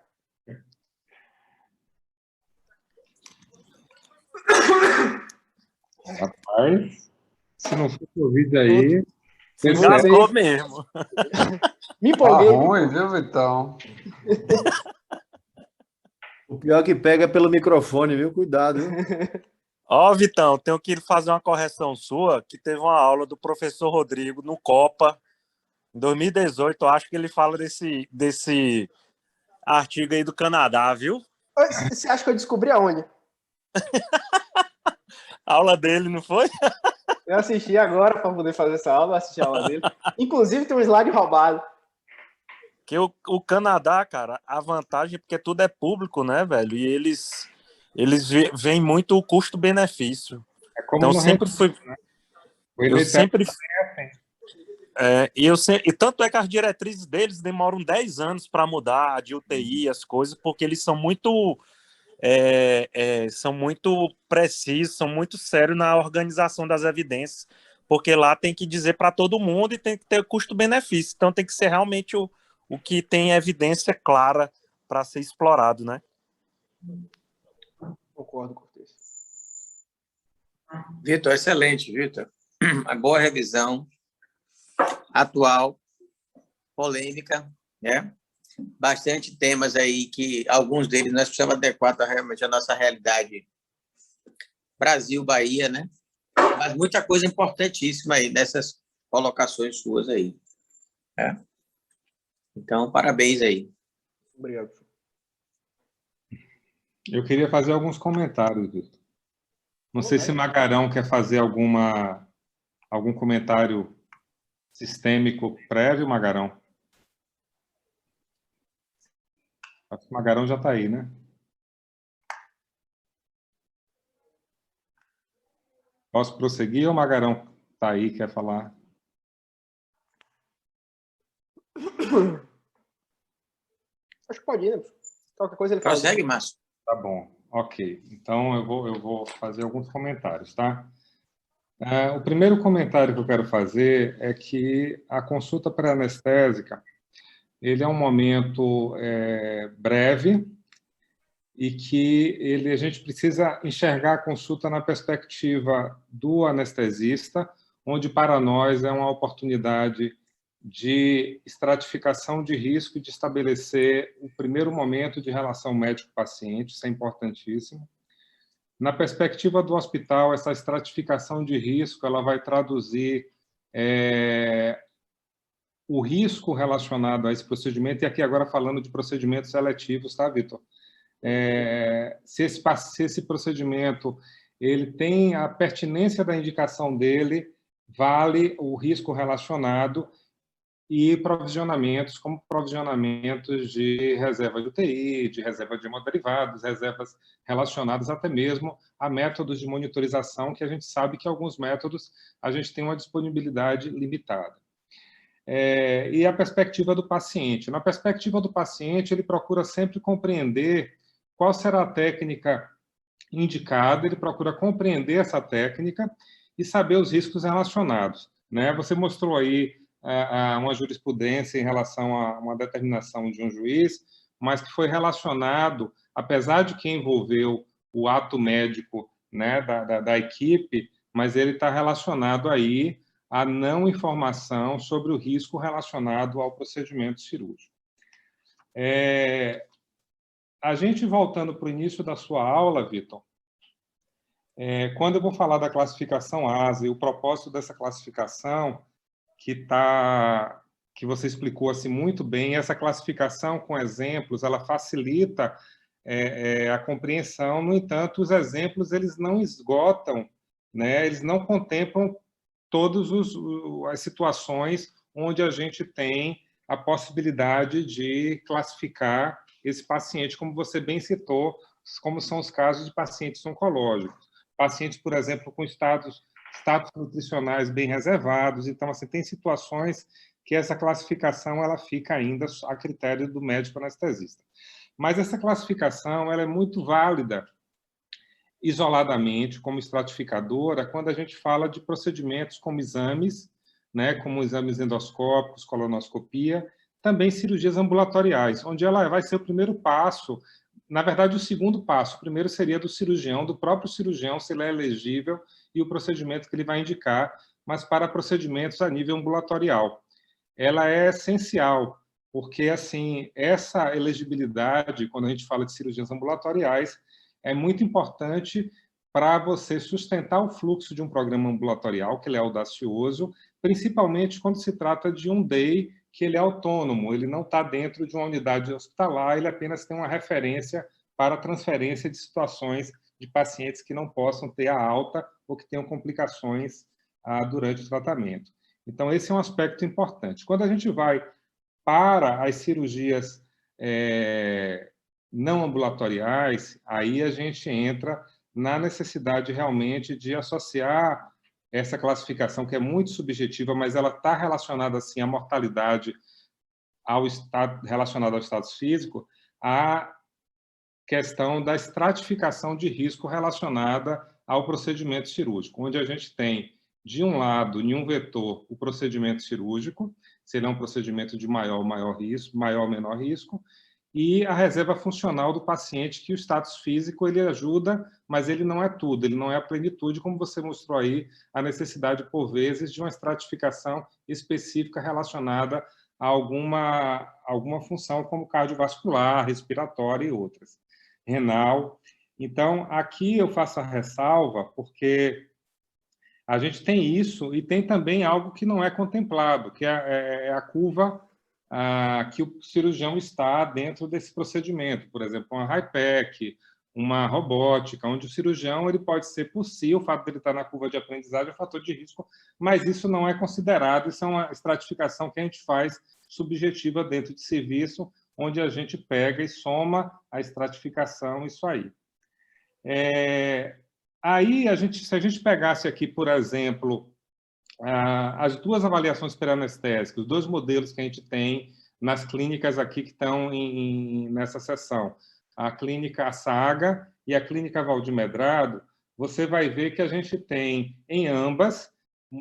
Rapaz, se não for Covid aí... Você gastou mesmo. Me empolguei. Tá ruim, viu, Vitão? O pior que pega é pelo microfone, viu? Cuidado, viu? Ó, Vitão, tenho que fazer uma correção sua, que teve uma aula do professor Rodrigo no Copa, em 2018, eu acho que ele fala desse artigo aí do Canadá, viu? Você acha que eu descobri aonde? A aula dele, não foi? Eu assisti agora para poder fazer essa aula, assisti a aula dele. Inclusive tem um slide roubado. Que o Canadá, cara, a vantagem é porque tudo é público, né, velho? E eles veem muito o custo-benefício. É como Então no sempre Reino fui. Unido, né? O Eu Elitec sempre. é assim. E tanto é que as diretrizes deles demoram 10 anos para mudar de UTI, as coisas, porque eles são muito precisos, são muito sérios na organização das evidências, porque lá tem que dizer para todo mundo e tem que ter custo-benefício. Então tem que ser realmente o que tem evidência clara para ser explorado, né? Concordo, Cortez. Vitor, excelente, Vitor. Uma boa revisão, atual, polêmica, né? Bastante temas aí que alguns deles nós precisamos adequar realmente à nossa realidade Brasil, Bahia, né? Mas muita coisa importantíssima aí nessas colocações suas aí. Né? Então, parabéns aí. Obrigado. Eu queria fazer alguns comentários, Vitor. Não sei se Magarão quer fazer algum comentário sistêmico prévio, Magarão. Acho que o Magarão já está aí, né? Posso prosseguir ou o Magarão está aí, quer falar? Acho que pode ir, né? Qualquer coisa ele fala. Prossegue, Márcio. Tá bom, ok. Então, eu vou fazer alguns comentários, tá? O primeiro comentário que eu quero fazer é que a consulta pré-anestésica ele é um momento breve e que a gente precisa enxergar a consulta na perspectiva do anestesista, onde para nós é uma oportunidade de estratificação de risco e de estabelecer o primeiro momento de relação médico-paciente, isso é importantíssimo. Na perspectiva do hospital, essa estratificação de risco ela vai traduzir o risco relacionado a esse procedimento, e aqui agora falando de procedimentos seletivos, tá, Vitor? Se esse procedimento ele tem a pertinência da indicação dele, vale o risco relacionado e provisionamentos, como provisionamentos de reserva de UTI, de reserva de hemoderivados, reservas relacionadas até mesmo a métodos de monitorização, que a gente sabe que alguns métodos a gente tem uma disponibilidade limitada. E a perspectiva do paciente. Na perspectiva do paciente, ele procura sempre compreender qual será a técnica indicada, ele procura compreender essa técnica e saber os riscos relacionados. Né? Você mostrou aí uma jurisprudência em relação a uma determinação de um juiz, mas que foi relacionado, apesar de que envolveu o ato médico, né, da equipe, mas ele está relacionado aí à não informação sobre o risco relacionado ao procedimento cirúrgico. A gente, voltando para o início da sua aula, Vitor, quando eu vou falar da classificação ASA e o propósito dessa classificação, que você explicou assim muito bem, essa classificação com exemplos, ela facilita a compreensão. No entanto, os exemplos eles não esgotam, né? Eles não contemplam todas as situações onde a gente tem a possibilidade de classificar esse paciente, como você bem citou, como são os casos de pacientes oncológicos. Pacientes, por exemplo, com status nutricionais bem reservados. Então, assim, tem situações que essa classificação ela fica ainda a critério do médico anestesista. Mas essa classificação ela é muito válida isoladamente, como estratificadora, quando a gente fala de procedimentos como exames, né, como exames endoscópicos, colonoscopia, também cirurgias ambulatoriais, onde ela vai ser o primeiro passo, na verdade, o segundo passo. O primeiro seria do cirurgião, do próprio cirurgião, se ele é elegível, e o procedimento que ele vai indicar, mas para procedimentos a nível ambulatorial. Ela é essencial, porque, assim, essa elegibilidade, quando a gente fala de cirurgias ambulatoriais, é muito importante para você sustentar o fluxo de um programa ambulatorial, que ele é audacioso, principalmente quando se trata de um DEI, que ele é autônomo, ele não está dentro de uma unidade hospitalar, ele apenas tem uma referência para transferência de situações de pacientes que não possam ter a alta ou que tenham complicações durante o tratamento. Então, esse é um aspecto importante. Quando a gente vai para as cirurgias não ambulatoriais, aí a gente entra na necessidade realmente de associar essa classificação, que é muito subjetiva, mas ela está relacionada, assim, à mortalidade relacionada ao status físico, à questão da estratificação de risco relacionada ao procedimento cirúrgico, onde a gente tem, de um lado, em um vetor, o procedimento cirúrgico, se ele é um procedimento de maior ou menor risco, e a reserva funcional do paciente, que o status físico ele ajuda, mas ele não é tudo, ele não é a plenitude, como você mostrou aí, a necessidade, por vezes, de uma estratificação específica relacionada a alguma função, como cardiovascular, respiratória e outras, renal. Então, aqui eu faço a ressalva, porque a gente tem isso e tem também algo que não é contemplado, que é a curva que o cirurgião está dentro desse procedimento. Por exemplo, uma HIPEC, uma robótica, onde o cirurgião ele pode ser por si, o fato dele estar na curva de aprendizagem é um fator de risco, mas isso não é considerado, isso é uma estratificação que a gente faz subjetiva dentro de serviço, onde a gente pega e soma a estratificação, isso aí. Aí, se a gente pegasse aqui, por exemplo, as duas avaliações pré-anestésicas, os dois modelos que a gente tem nas clínicas aqui que estão nessa sessão, a clínica Saga e a clínica Valdir Medrado, você vai ver que a gente tem, em ambas,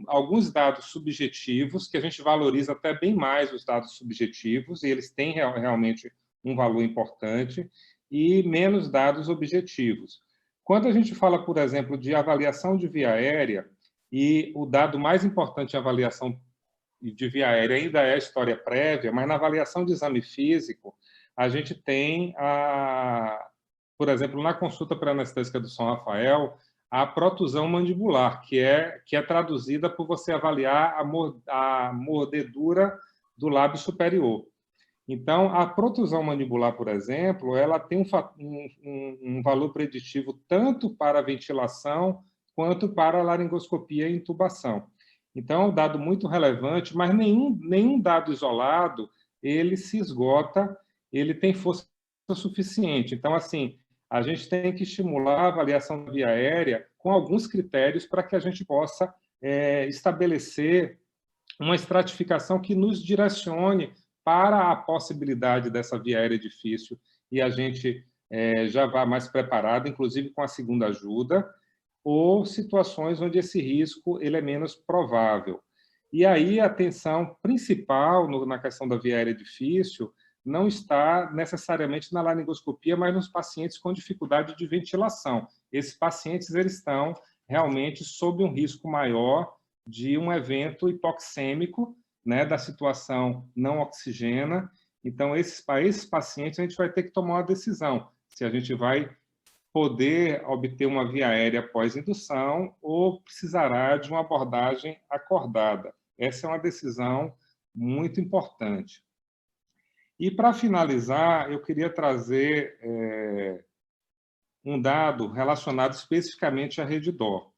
alguns dados subjetivos, que a gente valoriza até bem mais os dados subjetivos, e eles têm realmente um valor importante, e menos dados objetivos. Quando a gente fala, por exemplo, de avaliação de via aérea, e o dado mais importante em avaliação de via aérea ainda é a história prévia, mas na avaliação de exame físico, a gente tem, por exemplo, na consulta pré-anestésica do São Rafael, a protusão mandibular, que é traduzida por você avaliar a mordedura do lábio superior. Então, a protusão mandibular, por exemplo, ela tem um valor preditivo tanto para a ventilação quanto para a laringoscopia e intubação. Então, é um dado muito relevante, mas nenhum dado isolado ele se esgota, ele tem força suficiente. Então, assim, a gente tem que estimular a avaliação da via aérea com alguns critérios para que a gente possa estabelecer uma estratificação que nos direcione para a possibilidade dessa via aérea difícil e a gente já vá mais preparado, inclusive com a segunda ajuda, ou situações onde esse risco ele é menos provável. E aí a atenção principal na questão da via aérea difícil não está necessariamente na laringoscopia, mas nos pacientes com dificuldade de ventilação. Esses pacientes eles estão realmente sob um risco maior de um evento hipoxêmico, né, da situação não oxigena. Então, para esses pacientes, a gente vai ter que tomar uma decisão, se a gente vai poder obter uma via aérea pós-indução ou precisará de uma abordagem acordada. Essa é uma decisão muito importante. E, para finalizar, eu queria trazer um dado relacionado especificamente à Redditor.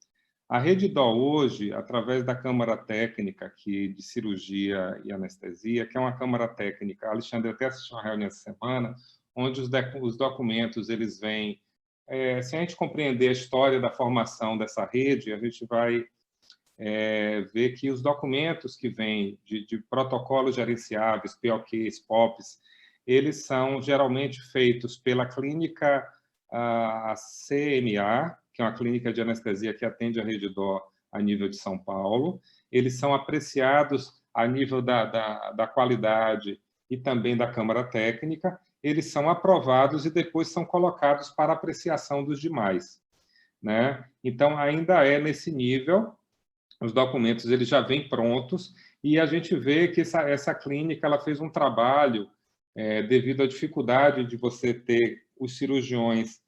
A Redditor hoje, através da Câmara Técnica aqui de Cirurgia e Anestesia, que é uma Câmara Técnica, Alexandre até assistiu uma reunião essa semana, onde os documentos eles vêm. Se a gente compreender a história da formação dessa rede, a gente vai ver que os documentos que vêm de protocolos gerenciáveis, POQs, POPs, eles são geralmente feitos pela clínica CMA, que é uma clínica de anestesia que atende a Redditor a nível de São Paulo. Eles são apreciados a nível da qualidade e também da Câmara Técnica. Eles são aprovados e depois são colocados para apreciação dos demais, né? Então, ainda é nesse nível, os documentos eles já vêm prontos, e a gente vê que essa clínica ela fez um trabalho, devido à dificuldade de você ter os cirurgiões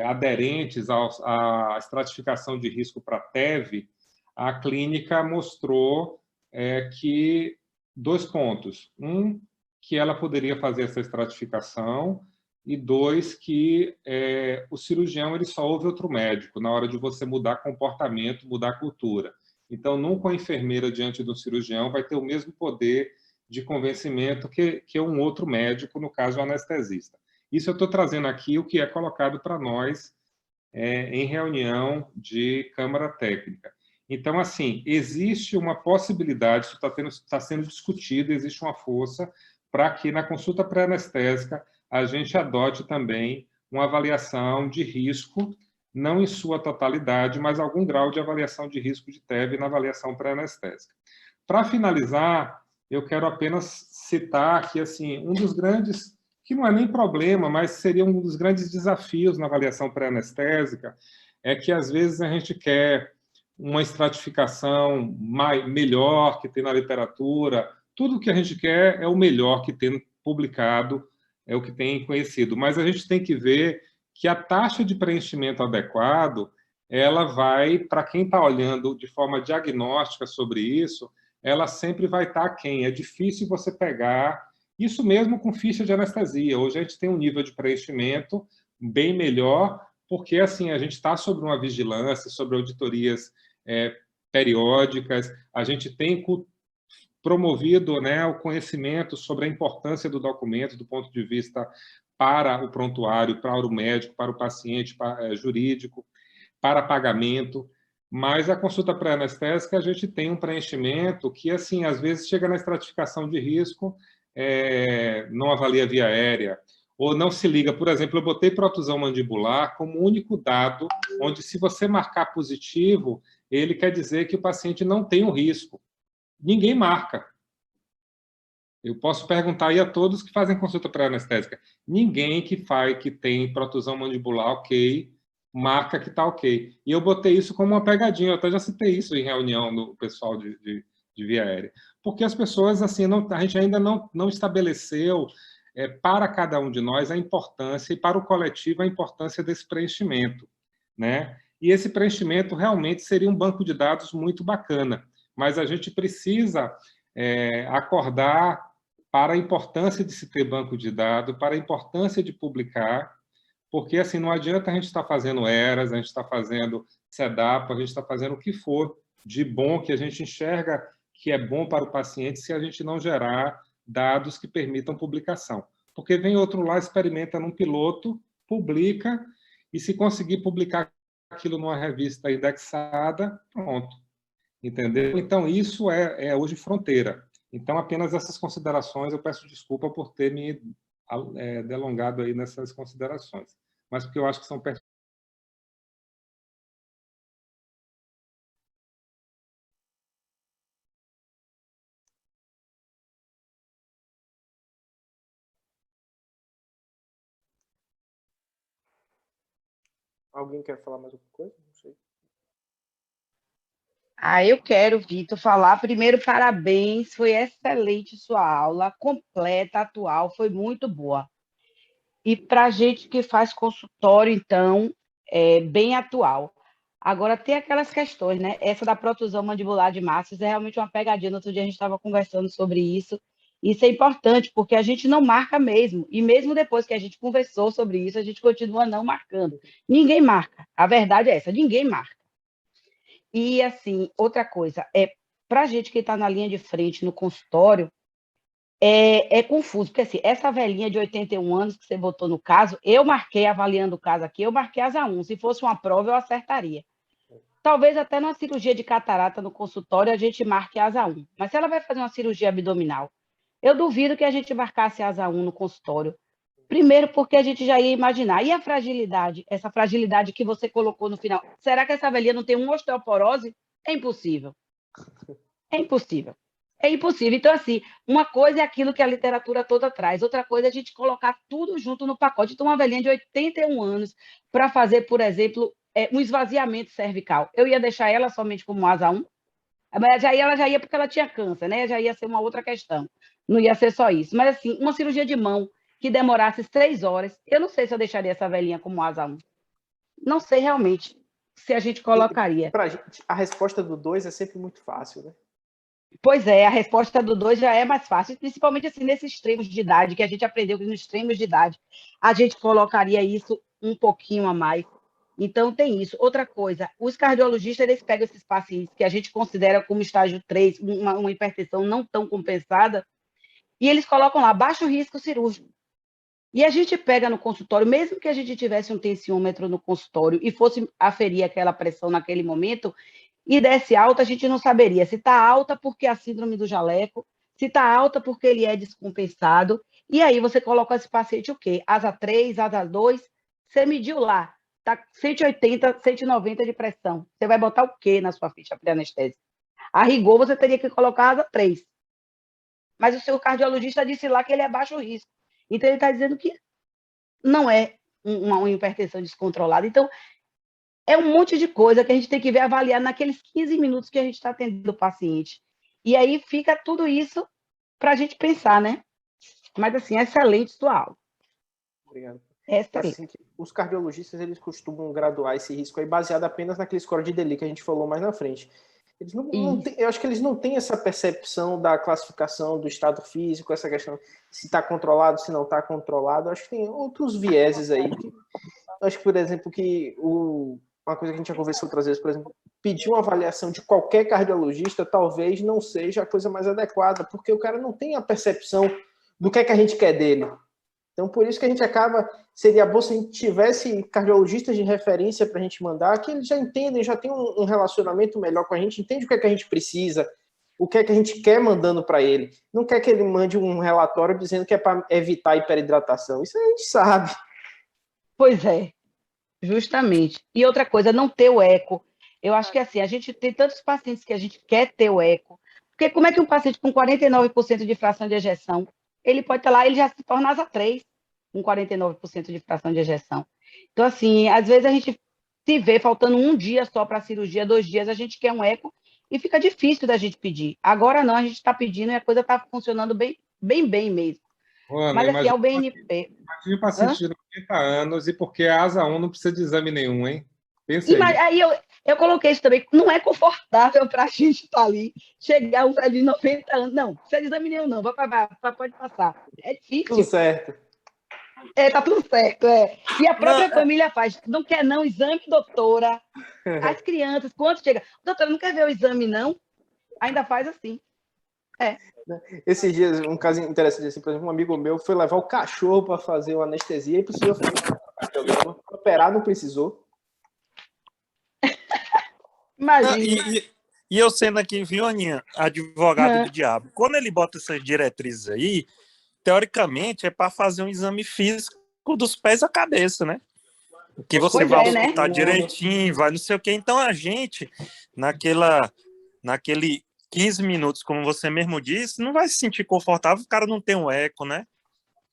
aderentes à estratificação de risco para TEV, a clínica mostrou que 2 pontos. Que ela poderia fazer essa estratificação, e 2, que o cirurgião ele só ouve outro médico na hora de você mudar comportamento, mudar cultura. Então, nunca a enfermeira diante do cirurgião vai ter o mesmo poder de convencimento que um outro médico, no caso, o anestesista. Isso eu estou trazendo aqui o que é colocado para nós em reunião de Câmara Técnica. Então, assim, existe uma possibilidade, isso está sendo discutido, existe uma força para que na consulta pré-anestésica a gente adote também uma avaliação de risco, não em sua totalidade, mas algum grau de avaliação de risco de TEV na avaliação pré-anestésica. Para finalizar, eu quero apenas citar que assim, um dos grandes, que não é nem problema, mas seria um dos grandes desafios na avaliação pré-anestésica, é que às vezes a gente quer uma estratificação melhor que tem na literatura, tudo que a gente quer é o melhor que tem publicado, é o que tem conhecido, mas a gente tem que ver que a taxa de preenchimento adequado, ela vai, para quem está olhando de forma diagnóstica sobre isso, ela sempre vai estar aquém. É difícil você pegar, isso mesmo com ficha de anestesia. Hoje a gente tem um nível de preenchimento bem melhor, porque assim a gente está sobre uma vigilância, sobre auditorias periódicas, a gente tem promovido, né, o conhecimento sobre a importância do documento do ponto de vista para o prontuário, para o médico, para o paciente, jurídico, para pagamento. Mas a consulta pré-anestésica, a gente tem um preenchimento que, assim, às vezes chega na estratificação de risco, não avalia via aérea, ou não se liga. Por exemplo, eu botei protusão mandibular como único dado, onde se você marcar positivo, ele quer dizer que o paciente não tem um risco. Ninguém marca. Eu posso perguntar aí a todos que fazem consulta pré-anestésica. Ninguém que tem protusão mandibular, ok, marca que está ok. E eu botei isso como uma pegadinha, eu até já citei isso em reunião do pessoal de via aérea. Porque as pessoas, assim, a gente ainda não estabeleceu para cada um de nós a importância, e para o coletivo a importância desse preenchimento, né? E esse preenchimento realmente seria um banco de dados muito bacana, mas a gente precisa acordar para a importância de se ter banco de dados, para a importância de publicar, porque assim não adianta a gente estar fazendo ERAS, a gente está fazendo SEDAP, a gente está fazendo o que for de bom que a gente enxerga que é bom para o paciente se a gente não gerar dados que permitam publicação. Porque vem outro lá, experimenta num piloto, publica, e se conseguir publicar aquilo numa revista indexada, pronto. Entendeu? Então, isso é hoje fronteira. Então, apenas essas considerações, eu peço desculpa por ter me delongado aí nessas considerações, mas porque eu acho que são pertinentes. Alguém quer falar mais alguma coisa? Não sei. Eu quero, Vitor, falar primeiro parabéns, foi excelente sua aula, completa, atual, foi muito boa. E para a gente que faz consultório, então, é bem atual. Agora, tem aquelas questões, né? Essa da protusão mandibular de Márcio é realmente uma pegadinha. No outro dia a gente estava conversando sobre isso. Isso é importante, porque a gente não marca mesmo. E mesmo depois que a gente conversou sobre isso, a gente continua não marcando. Ninguém marca. A verdade é essa, ninguém marca. E, assim, outra coisa, para a gente que está na linha de frente, no consultório, é confuso, porque assim, essa velhinha de 81 anos que você botou no caso, eu marquei, avaliando o caso aqui, eu marquei asa 1. Se fosse uma prova, eu acertaria. Talvez até numa cirurgia de catarata no consultório a gente marque asa 1. Mas se ela vai fazer uma cirurgia abdominal, eu duvido que a gente marcasse asa 1 no consultório. Primeiro, porque a gente já ia imaginar. E a fragilidade? Essa fragilidade que você colocou no final. Será que essa velhinha não tem uma osteoporose? É impossível. É impossível. É impossível. Então, assim, uma coisa é aquilo que a literatura toda traz, outra coisa é a gente colocar tudo junto no pacote. Então, uma velhinha de 81 anos para fazer, por exemplo, um esvaziamento cervical. Eu ia deixar ela somente como asa 1, mas aí ela já ia porque ela tinha câncer, né? Já ia ser uma outra questão. Não ia ser só isso. Mas, assim, uma cirurgia de mão que demorasse 6 horas, eu não sei se eu deixaria essa velhinha como asa 1. Não sei realmente se a gente colocaria. Pra gente, a resposta do 2 é sempre muito fácil, né? Pois é, a resposta do 2 já é mais fácil, principalmente assim, nesses extremos de idade, que a gente aprendeu que nos extremos de idade a gente colocaria isso um pouquinho a mais. Então, tem isso. Outra coisa, os cardiologistas, eles pegam esses pacientes que a gente considera como estágio 3, uma hipertensão não tão compensada, e eles colocam lá, baixo risco cirúrgico. E a gente pega no consultório, mesmo que a gente tivesse um tensiômetro no consultório e fosse aferir aquela pressão naquele momento, e desse alta, a gente não saberia se está alta porque a síndrome do jaleco, se está alta porque ele é descompensado, e aí você coloca esse paciente o quê? Asa 3, asa 2, você mediu lá, está 180, 190 de pressão. Você vai botar o quê na sua ficha pré-anestésica? A rigor, você teria que colocar asa 3. Mas o seu cardiologista disse lá que ele é baixo risco. Então, ele está dizendo que não é uma hipertensão descontrolada. Então, é um monte de coisa que a gente tem que ver, avaliar naqueles 15 minutos que a gente está atendendo o paciente. E aí fica tudo isso para a gente pensar, né? Mas, assim, excelente sua aula. Obrigado. Excelente. Assim, os cardiologistas, eles costumam graduar esse risco aí baseado apenas naquele score de Deli que a gente falou mais na frente. Eles não têm, eu acho que eles não têm essa percepção da classificação do estado físico, essa questão se está controlado, se não está controlado. Eu acho que tem outros vieses aí. Eu acho que, por exemplo, uma coisa que a gente já conversou outras vezes, por exemplo, pedir uma avaliação de qualquer cardiologista talvez não seja a coisa mais adequada, porque o cara não tem a percepção do que é que a gente quer dele. Então, por isso que a gente seria bom se a gente tivesse cardiologistas de referência para a gente mandar, que eles já entendem, já tem um relacionamento melhor com a gente, entende o que é que a gente precisa, o que é que a gente quer mandando para ele. Não quer que ele mande um relatório dizendo que é para evitar a hiperidratação. Isso a gente sabe. Pois é, justamente. E outra coisa, não ter o eco. Eu acho que assim, a gente tem tantos pacientes que a gente quer ter o eco, porque como é que um paciente com 49% de fração de ejeção, ele pode estar lá, ele já se torna asa 3, com 49% de fração de ejeção. Então, assim, às vezes a gente se vê faltando um dia só para a cirurgia, 2 dias, a gente quer um eco e fica difícil da gente pedir. Agora não, a gente está pedindo e a coisa está funcionando bem, bem, bem mesmo. Ana, Mas assim, é o BNP. Imagine paciente de 90 anos e porque a asa 1 não precisa de exame nenhum, hein? Pense aí. Aí eu coloquei isso também, não é confortável para a gente estar ali, chegar um velho de 90 anos, não, precisa de exame nenhum, não, pode passar. É difícil. Tudo certo. Tá tudo certo, E a própria família faz, não quer não, exame, doutora. As crianças, quando chega, doutora, não quer ver o exame, não? Ainda faz assim. Esses dias, um caso interessante, assim, por exemplo, um amigo meu foi levar o cachorro para fazer uma anestesia e precisou fazer operar, não precisou. Imagina. E eu sendo aqui, viu, Aninha, advogado do diabo, quando ele bota essas diretrizes aí, teoricamente é para fazer um exame físico dos pés à cabeça, né? Que você vai auscultar direitinho, vai não sei o quê. Então a gente, naquele 15 minutos, como você mesmo disse, não vai se sentir confortável, o cara não tem um eco, né?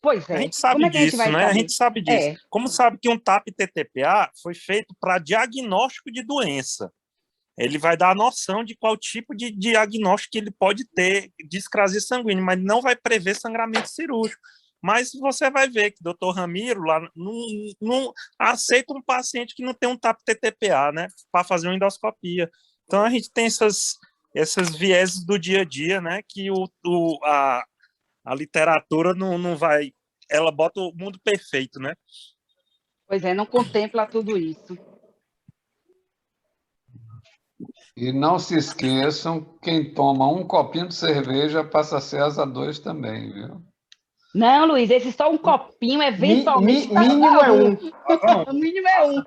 Pois é. A gente sabe disso, né? A gente sabe disso. Como sabe que um TAP-TTPA foi feito para diagnóstico de doença. Ele vai dar a noção de qual tipo de diagnóstico que ele pode ter de discrasia sanguínea, mas não vai prever sangramento cirúrgico. Mas você vai ver que o doutor Ramiro lá não aceita um paciente que não tem um TAP-TTPA, né, para fazer uma endoscopia. Então a gente tem essas vieses do dia a dia, né, que a literatura não vai, ela bota o mundo perfeito, né? Pois é, não contempla tudo isso. E não se esqueçam, quem toma um copinho de cerveja passa a ser asa 2 também, viu? Não, Luiz, esse só um copinho, eventualmente... Mínimo é um. O mínimo é um.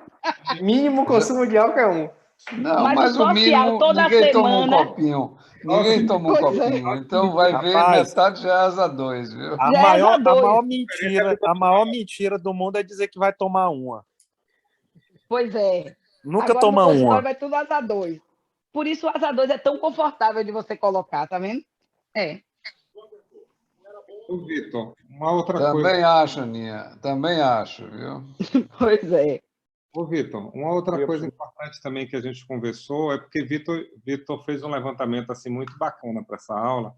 Mínimo consumo de álcool é um. Não, mas o mínimo, ninguém toma um copinho. Ninguém toma um copinho. Então vai ver, metade já é asa 2, viu? A maior mentira do mundo é dizer que vai tomar uma. Pois é. Nunca agora, toma uma. Vai tudo asa 2. Por isso o asa 2 é tão confortável de você colocar, tá vendo? O Vitor, uma outra coisa... Também acho, Aninha. Também acho, viu? Pois é. Ô, Vitor, uma outra coisa importante também que a gente conversou é porque Vitor fez um levantamento assim muito bacana para essa aula,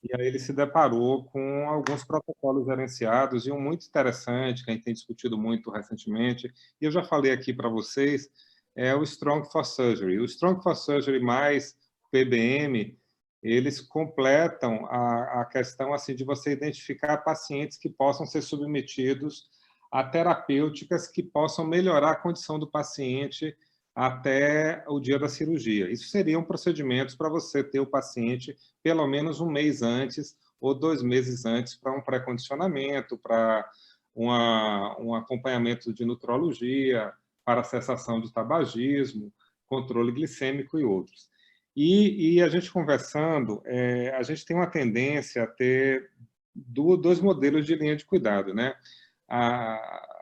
e aí ele se deparou com alguns protocolos gerenciados, e um muito interessante, que a gente tem discutido muito recentemente, e eu já falei aqui para vocês, é o Strong for Surgery. O Strong for Surgery mais PBM eles completam a questão assim de você identificar pacientes que possam ser submetidos a terapêuticas que possam melhorar a condição do paciente até o dia da cirurgia. Isso seriam procedimentos para você ter o paciente pelo menos um mês antes ou 2 meses antes para um pré-condicionamento, para um acompanhamento de nutrologia, para a cessação de tabagismo, controle glicêmico e outros. E a gente conversando, a gente tem uma tendência a ter dois modelos de linha de cuidado, né?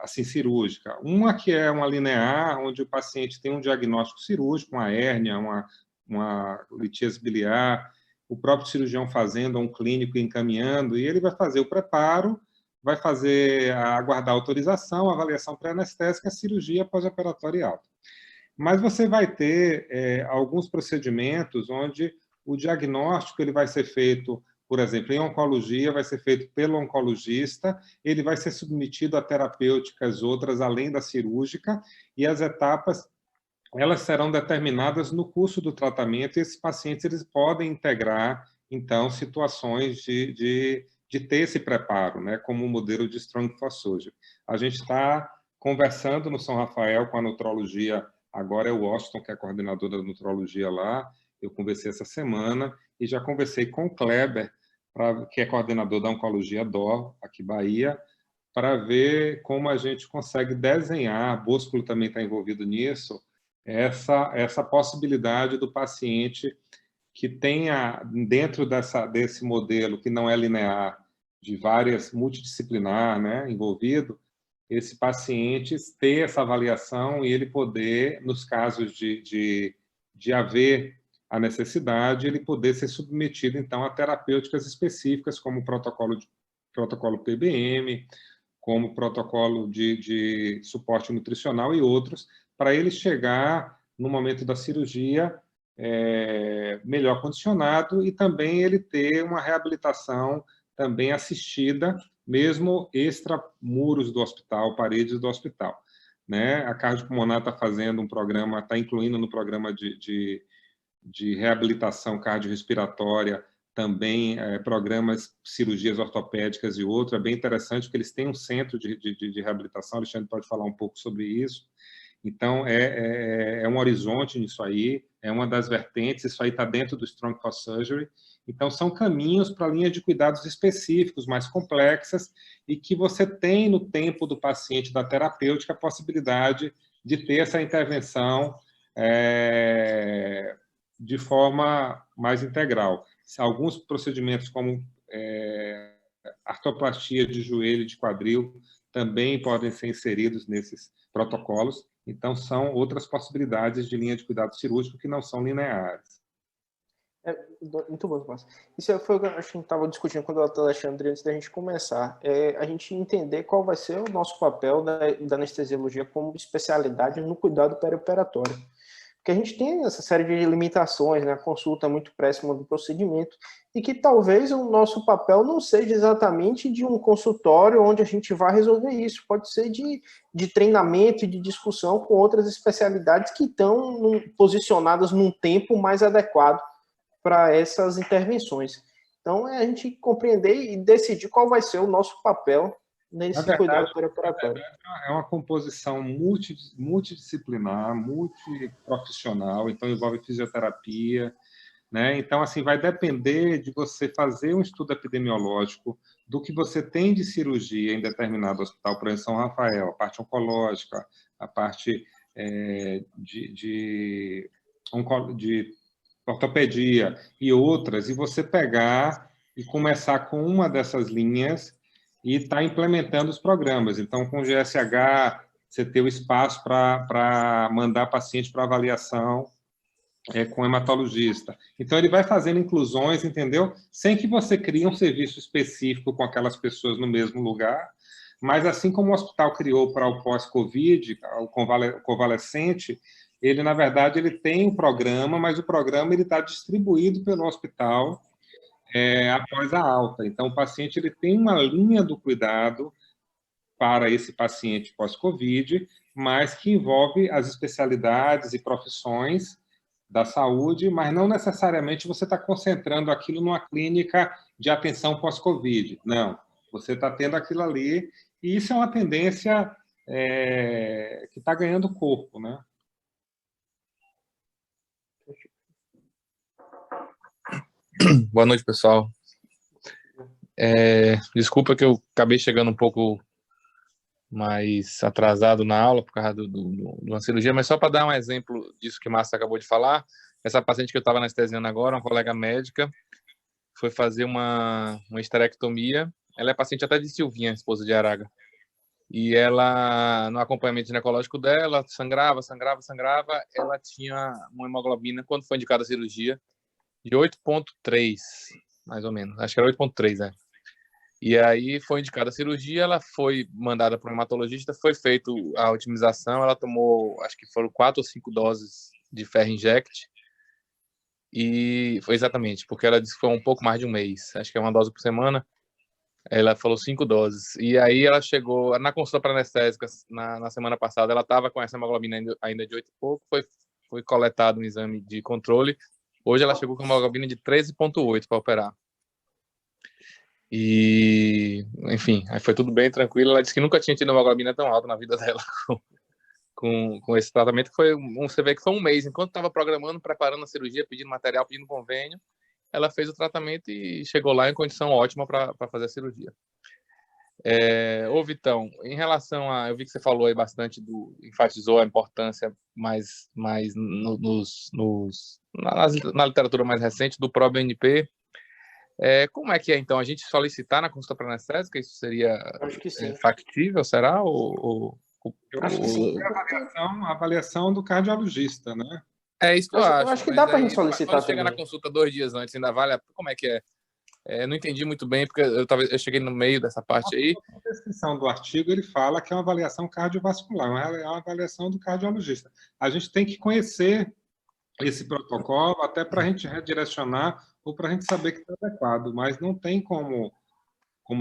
Assim, cirúrgica. Uma que é uma linear, onde o paciente tem um diagnóstico cirúrgico, uma hérnia, uma litíase biliar, o próprio cirurgião fazendo, um clínico encaminhando, e ele vai fazer o preparo, vai aguardar a autorização, a avaliação pré-anestésica, a cirurgia pós-operatória e alta. Mas você vai ter alguns procedimentos onde o diagnóstico ele vai ser feito, por exemplo, em oncologia, vai ser feito pelo oncologista, ele vai ser submetido a terapêuticas outras, além da cirúrgica, e as etapas elas serão determinadas no curso do tratamento, e esses pacientes eles podem integrar, então, situações de ter esse preparo, né, como um modelo de Strong for Surgery. A gente está conversando no São Rafael com a nutrologia, agora é o Washington, que é coordenador da nutrologia lá, eu conversei essa semana, e já conversei com o Kleber, que é coordenador da Oncologia DOR, aqui em Bahia, para ver como a gente consegue desenhar, Bosco também está envolvido nisso, essa possibilidade do paciente que tenha, dentro desse modelo que não é linear, de várias, multidisciplinar, né, envolvido, esse paciente ter essa avaliação e ele poder, nos casos de haver a necessidade, ele poder ser submetido, então, a terapêuticas específicas, como o protocolo PBM, como protocolo de suporte nutricional e outros, para ele chegar, no momento da cirurgia, melhor condicionado e também ele ter uma reabilitação também assistida, mesmo extramuros do hospital, paredes do hospital. Né? A Cardiopulmonar está fazendo um programa, está incluindo no programa de reabilitação cardiorrespiratória também programas, cirurgias ortopédicas e outros. É bem interessante, porque eles têm um centro de reabilitação, Alexandre pode falar um pouco sobre isso. Então, é um horizonte nisso aí, é uma das vertentes, isso aí está dentro do Strong for Surgery. Então, são caminhos para linhas de cuidados específicos, mais complexas, e que você tem no tempo do paciente da terapêutica a possibilidade de ter essa intervenção de forma mais integral. Alguns procedimentos, como artroplastia de joelho e de quadril, também podem ser inseridos nesses protocolos. Então, são outras possibilidades de linha de cuidado cirúrgico que não são lineares. Muito bom, Márcio. Isso foi o que a gente estava discutindo com o doutor Alexandre antes da gente começar. A gente entender qual vai ser o nosso papel da anestesiologia como especialidade no cuidado perioperatório. Porque a gente tem essa série de limitações, né? A consulta muito próxima do procedimento, e que talvez o nosso papel não seja exatamente de um consultório onde a gente vai resolver isso. Pode ser de treinamento e de discussão com outras especialidades que estão posicionadas num tempo mais adequado para essas intervenções. Então, a gente compreender e decidir qual vai ser o nosso papel nesse cuidado perioperatório. É uma composição multidisciplinar, multiprofissional, então envolve fisioterapia, né? Então, assim, vai depender de você fazer um estudo epidemiológico do que você tem de cirurgia em determinado hospital, por exemplo, São Rafael, a parte oncológica, a parte de ortopedia e outras, e você pegar e começar com uma dessas linhas e estar implementando os programas. Então, com o GSH, você ter o espaço para mandar paciente para avaliação com o hematologista. Então, ele vai fazendo inclusões, entendeu? Sem que você crie um serviço específico com aquelas pessoas no mesmo lugar, mas assim como o hospital criou para o pós-Covid, o convalescente, ele, na verdade, ele tem um programa, mas o programa está distribuído pelo hospital após a alta. Então, o paciente ele tem uma linha do cuidado para esse paciente pós-Covid, mas que envolve as especialidades e profissões da saúde, mas não necessariamente você está concentrando aquilo numa clínica de atenção pós-Covid. Não, você está tendo aquilo ali, e isso é uma tendência que está ganhando corpo, né? Boa noite, pessoal. Desculpa que eu acabei chegando um pouco mais atrasado na aula por causa de uma cirurgia, mas só para dar um exemplo disso que o Márcio acabou de falar, essa paciente que eu estava anestesiando agora, uma colega médica, foi fazer uma esterectomia. Ela é paciente até de Silvinha, esposa de Araga. E ela, no acompanhamento ginecológico dela, sangrava. Ela tinha uma hemoglobina, quando foi indicada a cirurgia, de 8,3, mais ou menos. Acho que era 8,3, né? E aí foi indicada a cirurgia, ela foi mandada para um hematologista, foi feita a otimização, ela tomou, acho que foram 4 ou 5 doses de ferro inject, e foi exatamente, porque ela disse que foi um pouco mais de um mês, acho que é uma dose por semana, ela falou 5 doses, e aí ela chegou, na consulta para anestésica, na semana passada, ela estava com essa hemoglobina ainda de 8 e pouco, foi coletado um exame de controle, hoje ela chegou com uma hemoglobina de 13,8 para operar. E, enfim, aí foi tudo bem tranquilo. Ela disse que nunca tinha tido uma hemoglobina tão alta na vida dela com esse tratamento. Você vê que foi um mês. Enquanto estava programando, preparando a cirurgia, pedindo material, pedindo convênio, ela fez o tratamento e chegou lá em condição ótima para fazer a cirurgia. Ô, Vitão, em relação a... Eu vi que você falou aí bastante, enfatizou a importância na literatura mais recente do PROBNP. Como é que é, então? A gente solicitar na consulta pré-anestésica, isso seria Acho que sim. factível, será? Eu acho que sim. A avaliação do cardiologista, né? É isso que eu acho. Eu acho que dá para a gente solicitar quando chega também. na consulta 2 dias antes, ainda vale? Como é que é? Não entendi muito bem, porque eu cheguei no meio dessa parte aí. A descrição do artigo, ele fala que é uma avaliação cardiovascular, é uma avaliação do cardiologista. A gente tem que conhecer esse protocolo até para a gente redirecionar ou para a gente saber que está adequado, mas não tem como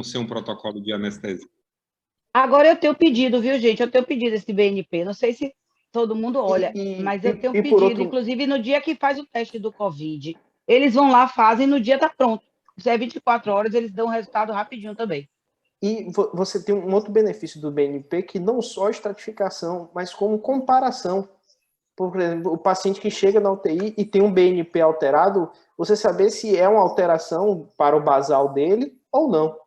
ser um protocolo de anestesia. Agora eu tenho pedido, viu, gente? Eu tenho pedido esse BNP. Não sei se todo mundo olha, mas eu tenho pedido, inclusive no dia que faz o teste do Covid. Eles vão lá, fazem, no dia está pronto. Se é 24 horas, eles dão o resultado rapidinho também. E você tem um outro benefício do BNP, que não só estratificação, mas como comparação. Por exemplo, o paciente que chega na UTI e tem um BNP alterado, você saber se é uma alteração para o basal dele ou não.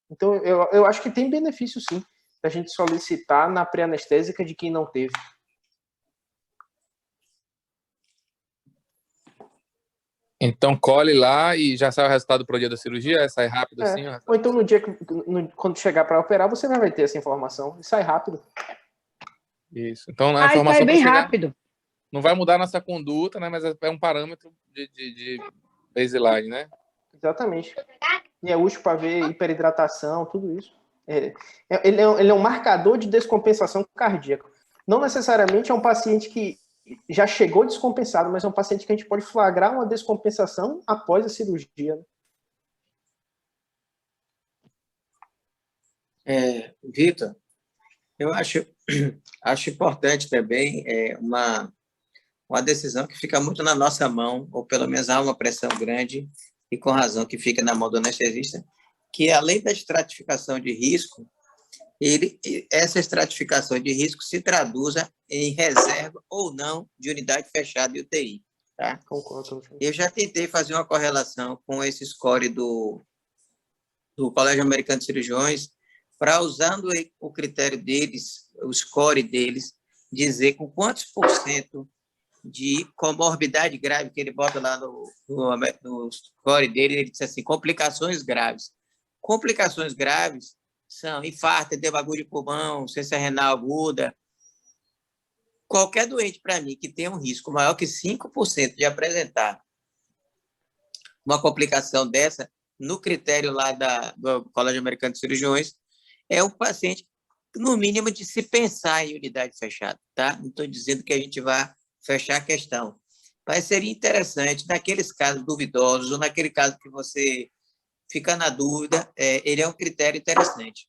Então, eu acho que tem benefício, sim, da gente solicitar na pré-anestésica de quem não teve. Então, colhe lá e já sai o resultado para o dia da cirurgia? Sai rápido assim? Ou então, no dia quando chegar para operar, você vai ter essa informação. E sai rápido. Isso. Então, a informação sai bem rápido. Não vai mudar a nossa conduta, né? Mas é um parâmetro de baseline, né? Exatamente. E é útil para ver hiperidratação, tudo isso. Ele é um marcador de descompensação cardíaca. Não necessariamente é um paciente que já chegou descompensado, mas é um paciente que a gente pode flagrar uma descompensação após a cirurgia. Vitor, eu acho importante também uma decisão que fica muito na nossa mão, ou pelo menos há uma pressão grande, e com razão que fica na mão do anestesista, que além da estratificação de risco, essa estratificação de risco se traduza em reserva ou não de unidade fechada e UTI. Tá? Concordo. Eu já tentei fazer uma correlação com esse score do Colégio Americano de Cirurgiões, para, usando o critério deles, o score deles, dizer com quantos % de comorbidade grave que ele bota lá no score dele, ele diz assim, complicações graves. Complicações graves são infarto, edema agudo de pulmão, ciência renal aguda. Qualquer doente, para mim, que tenha um risco maior que 5% de apresentar uma complicação dessa, no critério lá do Colégio Americano de Cirurgiões, é um paciente, no mínimo, de se pensar em unidade fechada. Tá? Não estou dizendo que a gente vai fechar a questão. Mas seria interessante, naqueles casos duvidosos, ou naquele caso que você fica na dúvida, ele é um critério interessante.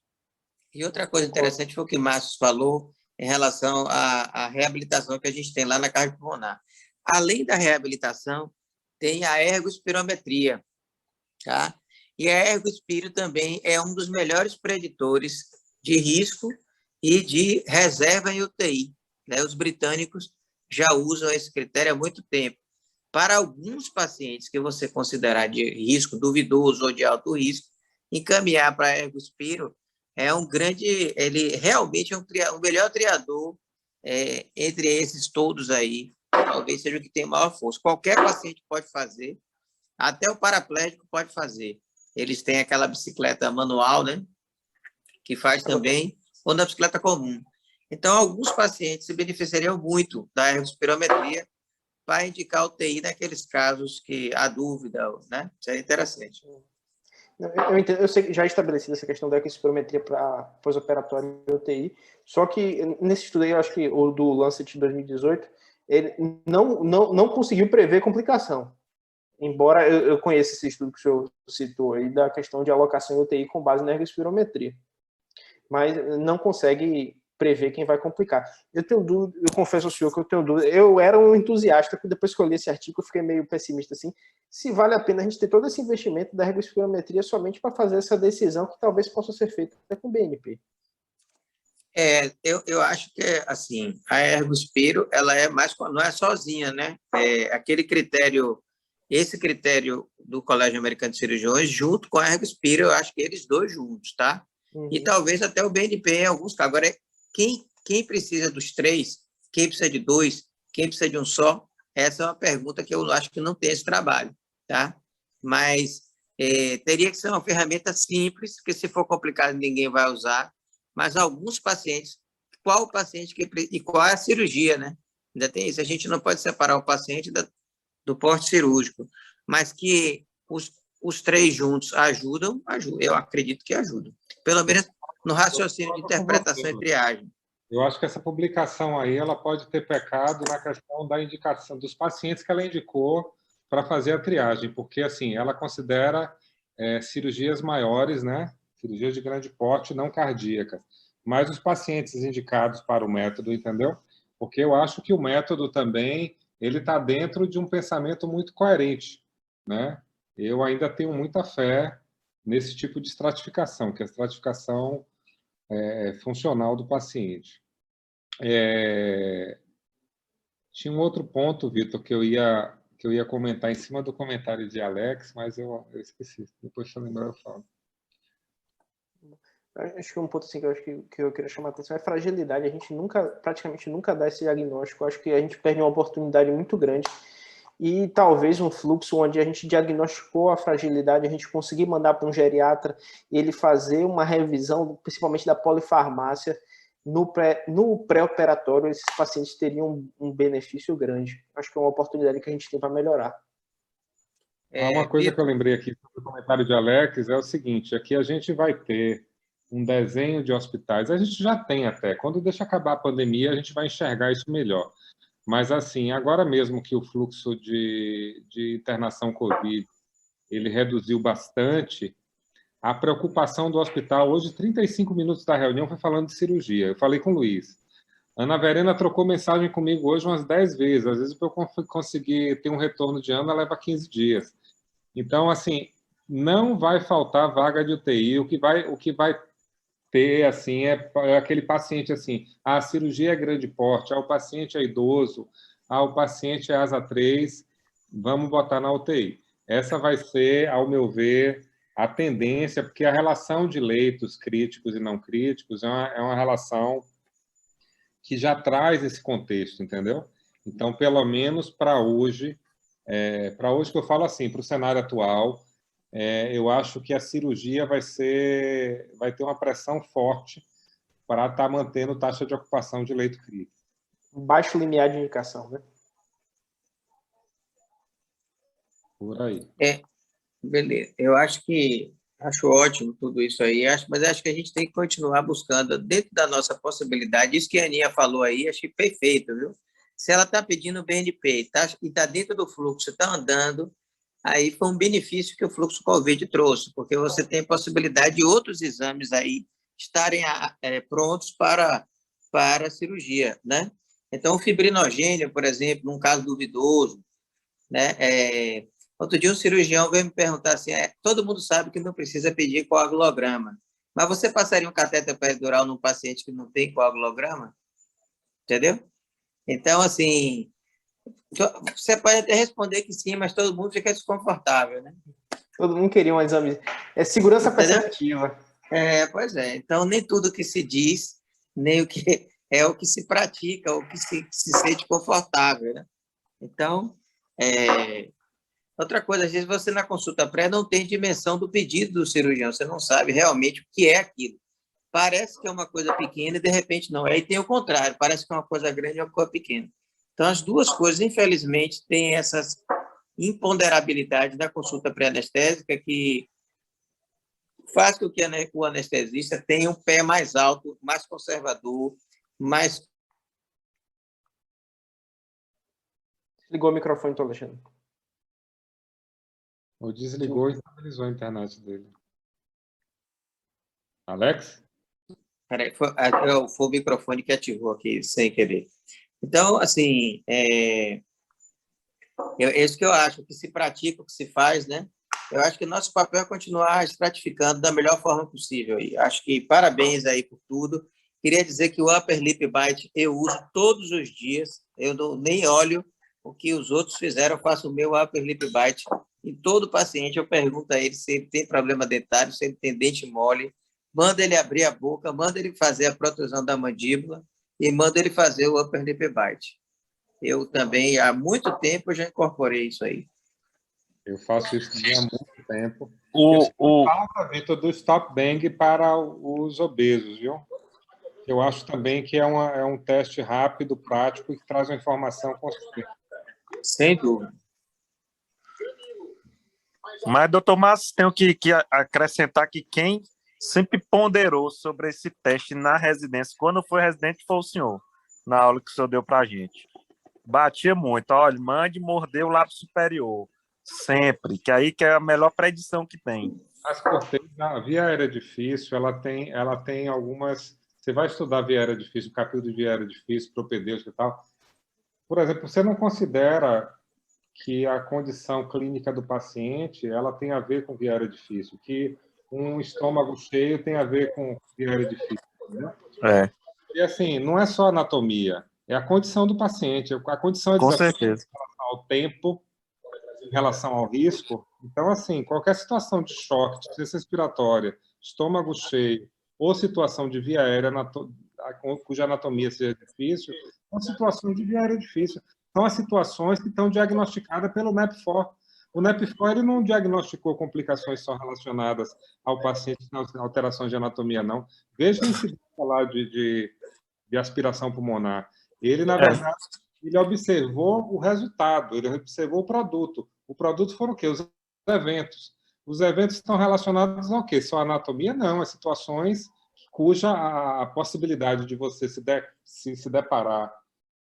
E outra coisa interessante foi o que o Márcio falou em relação à reabilitação que a gente tem lá na cardiopulmonar. além da reabilitação, tem a ergospirometria, tá? E a ergospiro também é um dos melhores preditores de risco e de reserva em UTI, né? Os britânicos já usam esse critério há muito tempo. Para alguns pacientes que você considerar de risco duvidoso ou de alto risco, encaminhar para a ergospiro é um grande, ele realmente é o melhor triador entre esses todos aí, talvez seja o que tem maior força. Qualquer paciente pode fazer, até o paraplégico pode fazer. Eles têm aquela bicicleta manual, né, que faz também, ou na bicicleta comum. Então, alguns pacientes se beneficiariam muito da ergospirometria para indicar UTI naqueles casos que há dúvida, né? Isso é interessante. Eu entendo, eu sei que já é estabelecida essa questão da ergospirometria para pós-operatório e UTI, só que nesse estudo aí, eu acho que o do Lancet de 2018, ele não conseguiu prever complicação. Embora eu conheça esse estudo que o senhor citou aí, da questão de alocação em UTI com base na ergospirometria. Mas não consegue prever quem vai complicar. Eu tenho dúvida, eu confesso ao senhor que eu tenho dúvida. Eu era um entusiasta, que depois que eu li esse artigo, eu fiquei meio pessimista, assim, se vale a pena a gente ter todo esse investimento da ergospirometria somente para fazer essa decisão que talvez possa ser feita até com o BNP. Eu acho que, assim, a ergospiro, ela é mais, não é sozinha, né? Aquele critério, esse critério do Colégio Americano de Cirurgiões, junto com a ergospiro, eu acho que eles dois juntos, tá? Uhum. E talvez até o BNP em alguns casos. Agora, quem precisa dos três, quem precisa de dois, quem precisa de um só, essa é uma pergunta que eu acho que não tem esse trabalho, tá? Mas teria que ser uma ferramenta simples, porque se for complicado ninguém vai usar, mas alguns pacientes, qual o paciente e qual é a cirurgia, né? Ainda tem isso, a gente não pode separar o paciente do porte cirúrgico, mas que os três juntos ajudam, eu acredito que ajudam. Pelo menos no raciocínio de interpretação e triagem. Eu acho que essa publicação aí ela pode ter pecado na questão da indicação dos pacientes que ela indicou para fazer a triagem, porque assim ela considera cirurgias maiores, né? Cirurgias de grande porte, não cardíacas, mas os pacientes indicados para o método, entendeu? Porque eu acho que o método também ele está dentro de um pensamento muito coerente, né? Eu ainda tenho muita fé nesse tipo de estratificação, que é a estratificação funcional do paciente. Tinha um outro ponto, Vitor, que eu ia comentar em cima do comentário de Alex, mas eu esqueci. Depois, se eu lembrar, eu falo. Acho que um ponto assim, que eu queria chamar a atenção é a fragilidade. A gente praticamente nunca dá esse diagnóstico. Acho que a gente perde uma oportunidade muito grande. E talvez um fluxo onde a gente diagnosticou a fragilidade, a gente conseguir mandar para um geriatra e ele fazer uma revisão, principalmente da polifarmácia, no pré-operatório, esses pacientes teriam um benefício grande. Acho que é uma oportunidade que a gente tem para melhorar. Uma coisa que eu lembrei aqui sobre o comentário de Alex é o seguinte, aqui a gente vai ter um desenho de hospitais, a gente já tem até, quando deixa acabar a pandemia, a gente vai enxergar isso melhor. Mas, assim, agora mesmo que o fluxo de internação COVID ele reduziu bastante, a preocupação do hospital, hoje, 35 minutos da reunião foi falando de cirurgia. Eu falei com o Luiz. Ana Verena trocou mensagem comigo hoje umas 10 vezes. Às vezes, para eu conseguir ter um retorno de Ana, leva 15 dias. Então, assim, não vai faltar vaga de UTI. O que vai ter, assim, é aquele paciente, assim, a cirurgia é grande porte, o paciente é idoso, o paciente é asa 3, vamos botar na UTI. Essa vai ser, ao meu ver, a tendência, porque a relação de leitos críticos e não críticos é uma relação que já traz esse contexto, entendeu? Então, pelo menos para hoje que eu falo assim, para o cenário atual, eu acho que a cirurgia vai ter uma pressão forte para estar mantendo taxa de ocupação de leito crítico. Baixo limiar de indicação, né? Por aí. Beleza. Eu acho ótimo tudo isso aí, mas acho que a gente tem que continuar buscando dentro da nossa possibilidade. Isso que a Aninha falou aí, achei perfeito, viu? Se ela está pedindo o BNP e está dentro do fluxo, está andando, aí foi um benefício que o fluxo COVID trouxe, porque você tem possibilidade de outros exames aí estarem prontos para a cirurgia, né? Então, o fibrinogênio, por exemplo, num caso duvidoso, né? Outro dia um cirurgião veio me perguntar assim, todo mundo sabe que não precisa pedir coagulograma, mas você passaria um catéter peridural num paciente que não tem coagulograma? Entendeu? Então, assim, você pode até responder que sim, mas todo mundo fica desconfortável, né? Todo mundo queria um exame. É segurança perceptiva. Pois é. Então, nem tudo que se diz, nem o que é o que se pratica, ou que se sente confortável, né? Então, outra coisa, às vezes você na consulta pré não tem dimensão do pedido do cirurgião, você não sabe realmente o que é aquilo. Parece que é uma coisa pequena e, de repente, não. Aí tem o contrário, parece que é uma coisa grande e uma coisa pequena. Então, as duas coisas, infelizmente, têm essas imponderabilidades da consulta pré-anestésica que faz com que o anestesista tenha um pé mais alto, mais conservador, mais... Ligou o microfone, então, Alexandre. Ou desligou e estabilizou a internet dele. Alex? Peraí, foi o microfone que ativou aqui, sem querer. Então, assim, é isso que eu acho, que se pratica, o que se faz, né? Eu acho que nosso papel é continuar estratificando da melhor forma possível. E acho que parabéns aí por tudo. Queria dizer que o Upper Lip Bite eu uso todos os dias. Eu nem olho o que os outros fizeram, eu faço o meu Upper Lip Bite. E todo paciente eu pergunto a ele se ele tem problema dentário, se ele tem dente mole, manda ele abrir a boca, manda ele fazer a protusão da mandíbula e manda ele fazer o Upper Lip Bite. Eu também, há muito tempo, já incorporei isso aí. Eu faço isso também há muito tempo. Eu falo, Vitor, do Stop Bang para os obesos, viu? Eu acho também que é um teste rápido, prático e que traz uma informação consistente. Sem dúvida. Mas, doutor Márcio, tenho que acrescentar que quem sempre ponderou sobre esse teste na residência, quando foi residente, foi o senhor, na aula que o senhor deu para a gente. Batia muito, olha, mande morder o lábio superior, sempre, que aí que é a melhor predição que tem. As corteias, a via aérea difícil, ela tem algumas... Você vai estudar via aérea difícil, capítulo de via aérea difícil, propedêutica e tal. Por exemplo, você não considera que a condição clínica do paciente ela tem a ver com via aérea difícil, que um estômago cheio tem a ver com via aérea difícil. Né? E assim, não é só anatomia, é a condição do paciente, a condição é com certeza. Em relação ao tempo, em relação ao risco. Então, assim, qualquer situação de choque, de ciência respiratória, estômago cheio, ou situação de via aérea, cuja anatomia seja difícil, são situações de via aérea difícil. São as situações que estão diagnosticadas pelo NEP4. O NEP4 ele não diagnosticou complicações só relacionadas ao paciente com alterações de anatomia, não. Veja a incidência lá de aspiração pulmonar. Ele, na verdade, ele observou o resultado, ele observou o produto. O produto foram o quê? Os eventos. Os eventos estão relacionados ao quê? Só a anatomia? Não, as situações cuja a possibilidade de você se deparar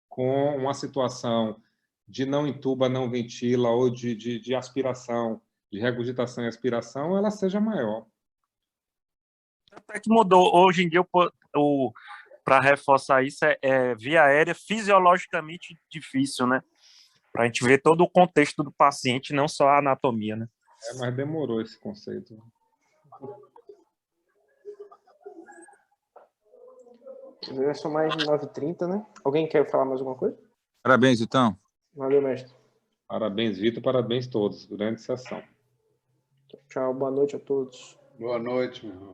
com uma situação de não intuba, não ventila, ou de aspiração, de regurgitação e aspiração, ela seja maior. Até que mudou. Hoje em dia, para reforçar isso, via aérea fisiologicamente difícil, né? Para a gente ver todo o contexto do paciente, não só a anatomia, né? Mas demorou esse conceito. Já são mais de 9h30, né? Alguém quer falar mais alguma coisa? Parabéns, Vitão. Valeu, mestre. Parabéns, Vitor. Parabéns a todos. Grande sessão. Tchau, boa noite a todos. Boa noite, meu irmão.